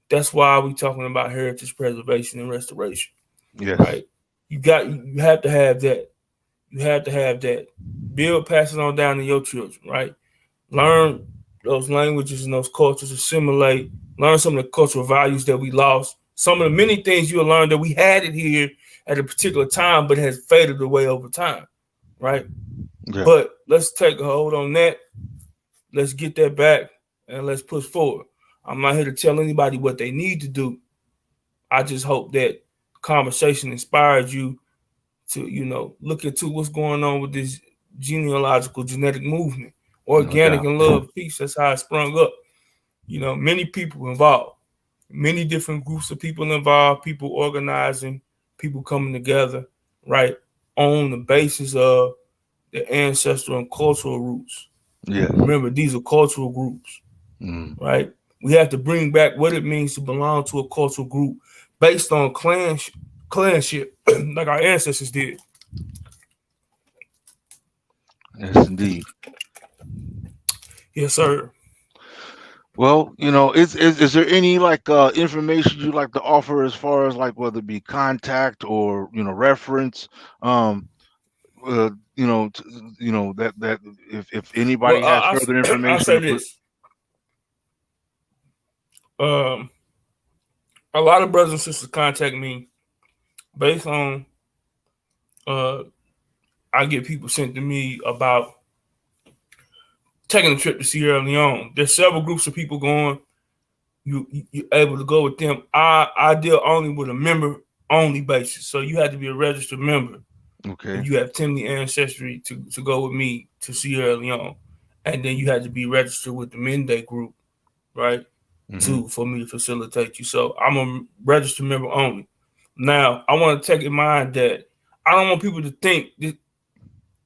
That's why we're talking about heritage preservation and restoration, Yes. right? You have to have that. You have to have that. Build, pass it on down to your children, right? Learn those languages and those cultures, assimilate, learn some of the cultural values that we lost. Some of the many things you'll learn that we had it here at a particular time, but has faded away over time, right? Yeah. But let's take a hold on that. Let's get that back and let's push forward. I'm not here to tell anybody what they need to do. I just hope that conversation inspired you to, look into what's going on with this genealogical genetic movement, No organic doubt. and love peace. That's how it sprung up. Many people involved, many different groups of people involved, people organizing, people coming together, right, on the basis of their ancestral and cultural roots. Yes. Remember, these are cultural groups, Mm. right? We have to bring back what it means to belong to a cultural group based on clanship, like our ancestors did. Yes, indeed. Yes, sir. Well, is there any like information you'd like to offer as far as like whether it be contact or reference, um, t- that if Well, anybody has further I'll information say to put. this. Um, a lot of brothers and sisters contact me based on uh, I get people sent to me about taking a trip to Sierra Leone. There's several groups of people going. You're able to go with them. I deal only with a member only basis. So you have to be a registered member Okay. and you have Temne ancestry to go with me to Sierra Leone. And then you have to be registered with the Mende group, right? Hmm. Too, for me to facilitate you. So I'm a registered member only. Now, I want to take in mind that I don't want people to think this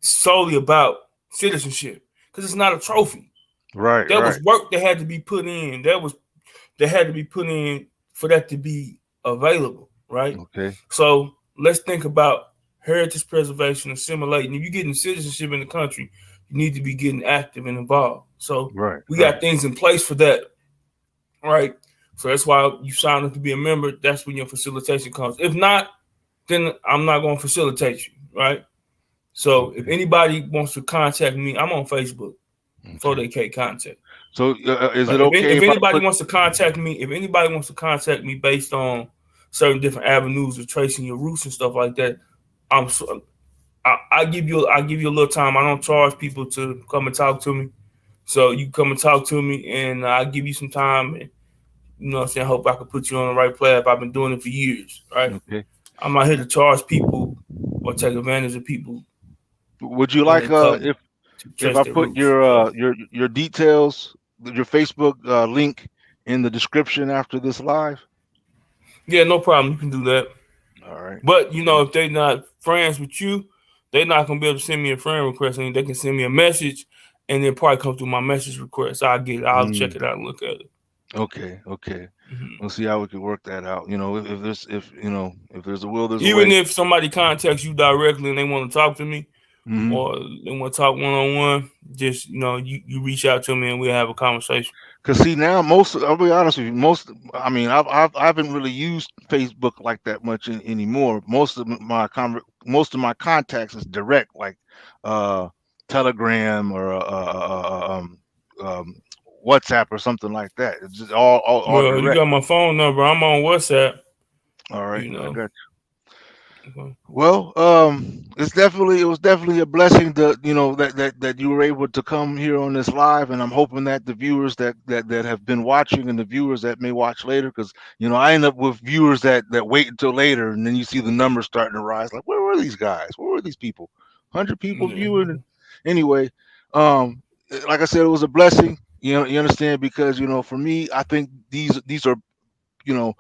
solely about citizenship because it's not a trophy. Right. There Right. was work that had to be put in. That had to be put in for that to be available, right? Okay. So let's think about heritage preservation, assimilating. If you're getting citizenship in the country, you need to be getting active and involved. So Right. we Right. got things in place for that, right? So that's why you sign up to be a member. That's when your facilitation comes. If not, then I'm not going to facilitate you, right? So if Okay. anybody wants to contact me, I'm on Facebook, Okay. Foday Conteh. So is But it if, okay if if I anybody put? wants to contact me, if anybody wants to contact me based on certain different avenues of tracing your roots and stuff like that, I'm so, I give you a little time. I don't charge people to come and talk to me, so you come and talk to me, and I give you some time. And you know what I'm saying? I hope I can put you on the right path. I've been doing it for years, right? Okay. I'm not here to charge people or take advantage of people Would you when like they come to if test I their put roots. Yeah. your details, your Facebook link in the description after this live? Yeah, no problem. You can do that. All right. But if they not friends with you, they're not gonna be able to send me a friend request, and they can send me a message, and then probably come through my message request. I'll get it. I'll check Mm, it out and look at it. okay, okay. Hmm. We'll see how we can work that out. If there's if there's a will, there's a Even way. if somebody contacts you directly and they want to talk to me, Hmm. or they want to talk one on one, just you reach out to me and we'll have a conversation. Cause see now I'll be honest with you, I mean I haven't really used Facebook like that much anymore. Most of my contacts is direct, like uh Telegram or um, WhatsApp or something like that. It's just all Well, you direct. got my phone number. I'm on WhatsApp. All right, You I know. got. Okay. Well, it was definitely a blessing that that you were able to come here on this live, and I'm hoping that the viewers that have been watching and the viewers that may watch later, because I end up with viewers that wait until later, and then you see the numbers starting to rise. Like, where were these guys? Where were these people? 100 people viewing. Yeah. Anyway, like I said, it was a blessing. You understand, because for me, I think these are you know,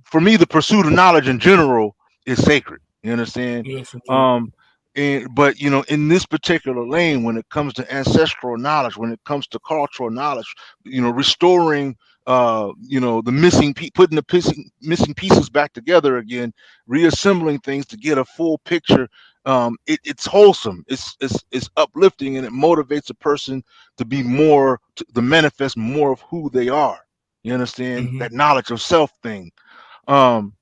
for me, the pursuit of knowledge in general is sacred. You understand? Yes, indeed. Um, but in this particular lane, when it comes to ancestral knowledge, when it comes to cultural knowledge, restoring, the putting the missing pieces back together again, reassembling things to get a full picture. It's wholesome. It's uplifting, and it motivates a person to be more, to manifest more of who they are. You understand Hmm. that knowledge of self thing. Um,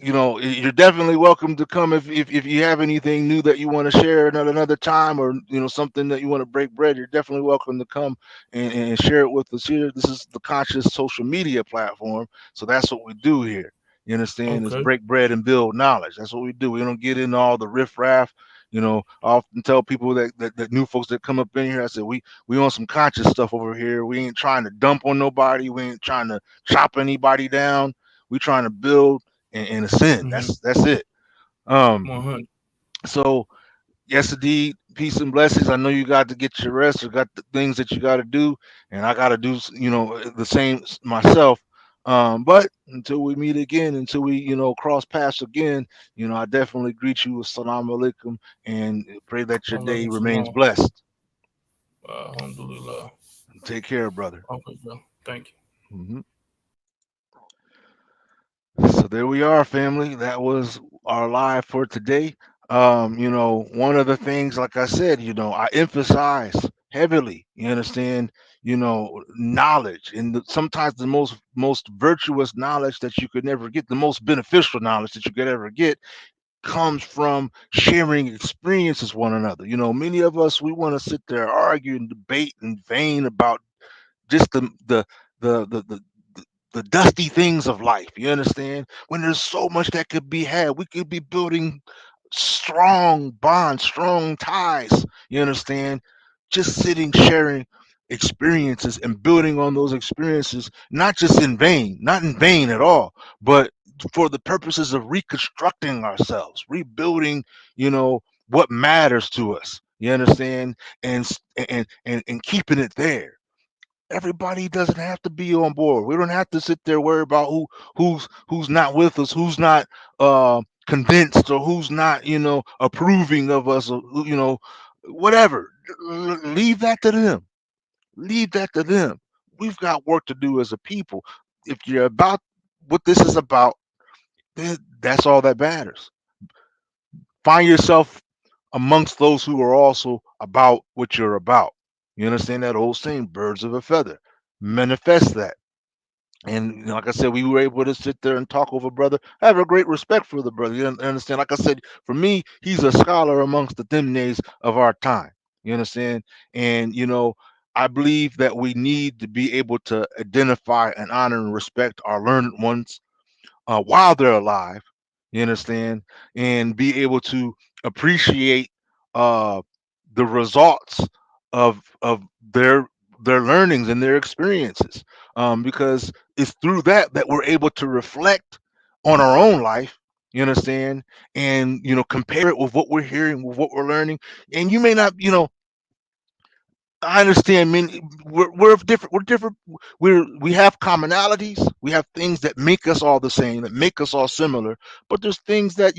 you're definitely welcome to come if you have anything new that you want to share another time, or something that you want to break bread. You're definitely welcome to come and share it with us here. This is the Conscious Social Media platform, so that's what we do here. You understand? Is Okay. break bread and build knowledge. That's what we do. We don't get into all the riffraff. I often tell people that new folks that come up in here, I said we on some conscious stuff over here. We ain't trying to dump on nobody. We ain't trying to chop anybody down. We trying to build and ascend. Hmm. That's it. Um, 100. so yes, indeed, peace and blessings. I know you got to get your rest, or got the things that you got to do, and I got to do, the same myself. But until we meet again, until we, cross paths again, I definitely greet you with salam alaikum, and pray that your day Alaikum remains salam. blessed. Alhamdulillah. Take care, brother. Okay, bro. Thank you. Mhm. So there we are, family. That was our live for today. One of the things, like I said, I emphasize heavily, you understand, knowledge, and sometimes the most virtuous knowledge that you could never get, the most beneficial knowledge that you could ever get, comes from sharing experiences one another. Many of us, we want to sit there, argue and debate and vain about just the the the dusty things of life. You understand? When there's so much that could be had, we could be building strong bonds, strong ties. You understand? Just sitting, sharing experiences and building on those experiences, not just in vain, not in vain at all, but for the purposes of reconstructing ourselves, rebuilding, what matters to us. You understand? And keeping it there. Everybody doesn't have to be on board. We don't have to sit there worry about who's not with us, who's not convinced, or who's not approving of us, or whatever. Leave that to them. Leave that to them. We've got work to do as a people. If you're about what this is about, then that's all that matters. Find yourself amongst those who are also about what you're about. You understand that old saying, birds of a feather. Manifest that. And like I said, we were able to sit there and talk over brother. I have a great respect for the brother. You understand? Like I said, for me, he's a scholar amongst the Thimnes of our time. You understand? And I believe that we need to be able to identify and honor and respect our learned ones while they're alive. You understand? And be able to appreciate uh, the results of their learnings and their experiences, because it's through that we're able to reflect on our own life, You understand? And compare it with what we're hearing, with what we're learning. And you may not, I understand. We're different. We're different. We have commonalities. We have things that make us all the same, that make us all similar. But there's things that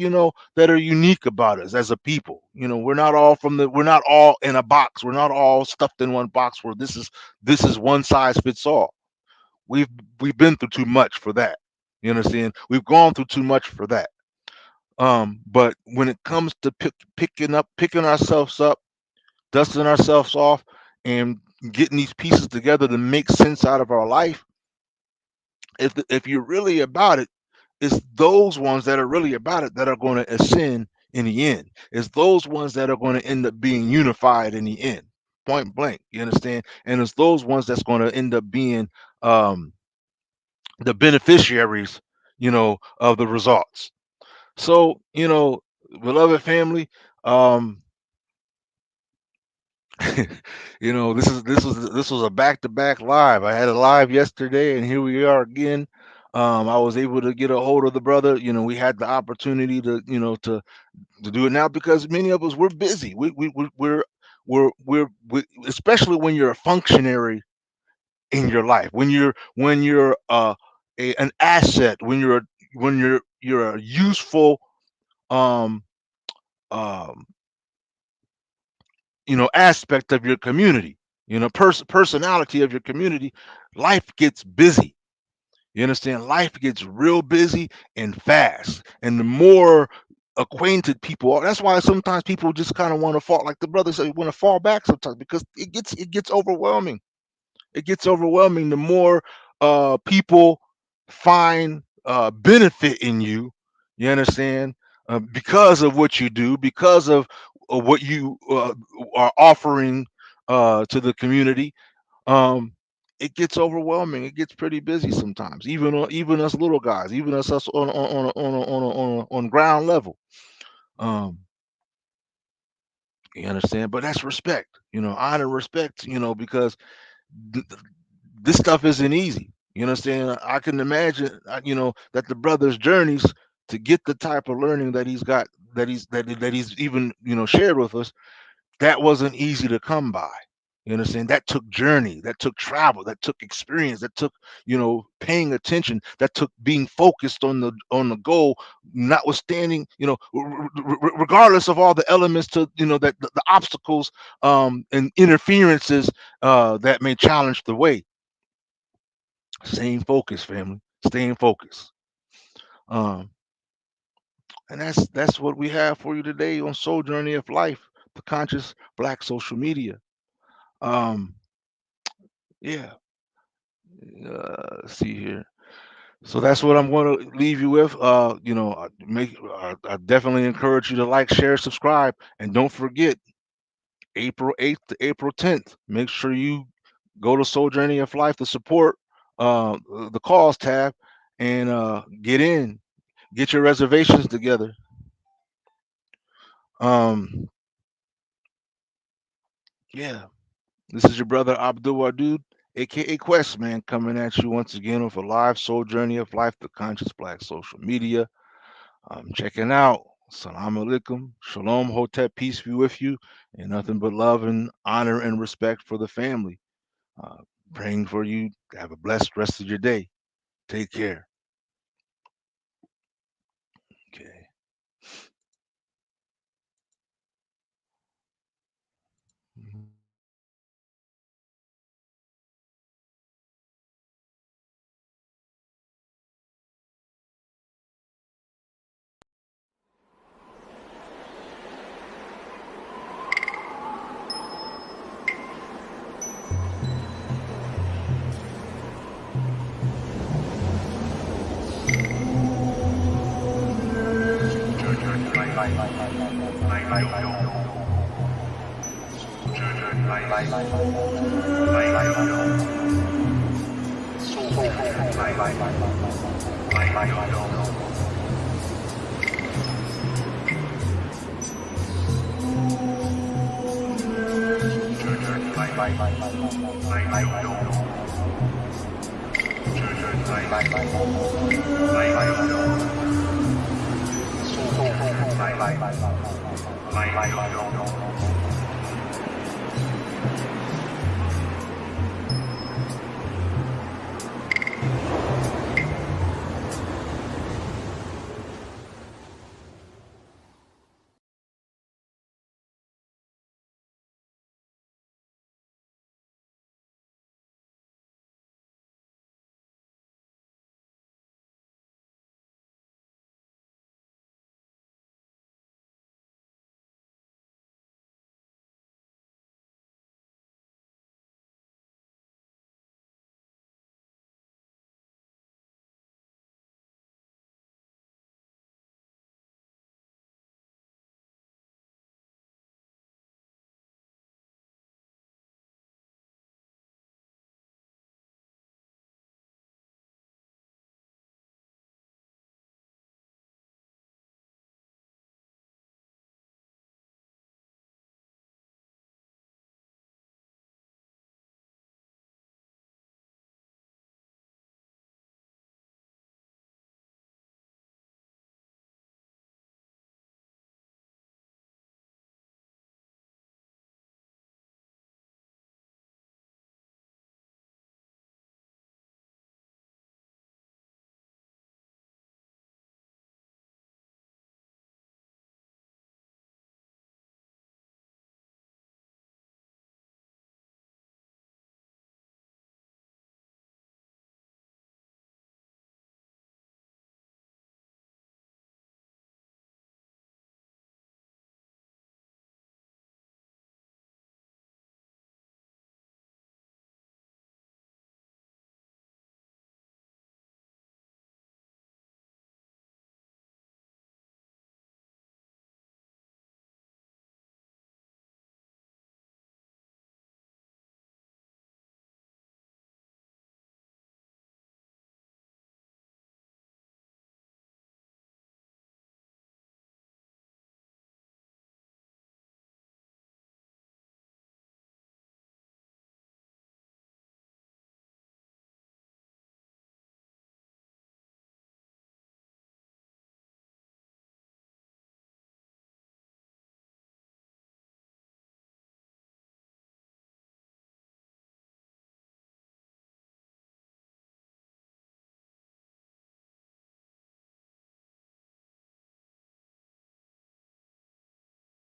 that are unique about us as a people. We're not all we're not all in a box. We're not all stuffed in one box where this is one size fits all. We've we've been through too much for that. You understand? We've gone through too much for that. But when it comes to picking ourselves up, dusting ourselves off, and getting these pieces together to make sense out of our life, if you're really about it, it's those ones that are really about it that are going to ascend in the end. It's those ones that are going to end up being unified in the end, point blank. You understand? And it's those ones that's going to end up being um, the beneficiaries, of the results. So, beloved family, um, this was a back-to-back live. I had a live yesterday, and here we are again. I was able to get a hold of the brother. We had the opportunity to do it now because many of us we're busy. We especially when you're a functionary in your life, when you're an asset, when you're a useful um um aspect of your community, personality of your community. Life gets busy. You understand? Life gets real busy and fast, and the more acquainted people are, that's why sometimes people just kind of want to fall, like the brother said, want to fall back sometimes, because it gets overwhelming. It gets overwhelming the more people find benefit in you. You understand? Because of what you do, because of what you are offering to the community. um, it gets overwhelming. It gets pretty busy sometimes. Even us little guys, even us on ground level. Um, you understand? But that's respect. Honor, respect. Because th- th- this stuff isn't easy. You understand? I can imagine, that the brother's journeys to get the type of learning that he's got, that he's even shared with us, that wasn't easy to come by. You understand? That took journey, that took travel, that took experience, that took paying attention, that took being focused on the goal, notwithstanding, regardless of all the elements to that the obstacles and interferences that may challenge the way. Staying focused, family. Staying focused. Um, and that's what we have for you today on Soul Journey of Life, the conscious Black social media. Um, yeah. Let's see here. So that's what I'm going to leave you with. I definitely encourage you to like, share, subscribe, and don't forget April 8th to April 10th. Make sure you go to Soul Journey of Life to support the cause tab and get your reservations together. Um, yeah, this is your brother Abdul Wadud, aka Quest Man, coming at you once again with a live Soul Journey of Life, the conscious Black social media. Checking out. Salam alaikum, shalom, hotep, peace be with you, and nothing but love and honor and respect for the family. Uh, Praying for you to have a blessed rest of your day. Take care. Okay. Mhm. soul, life, life, life, life, life,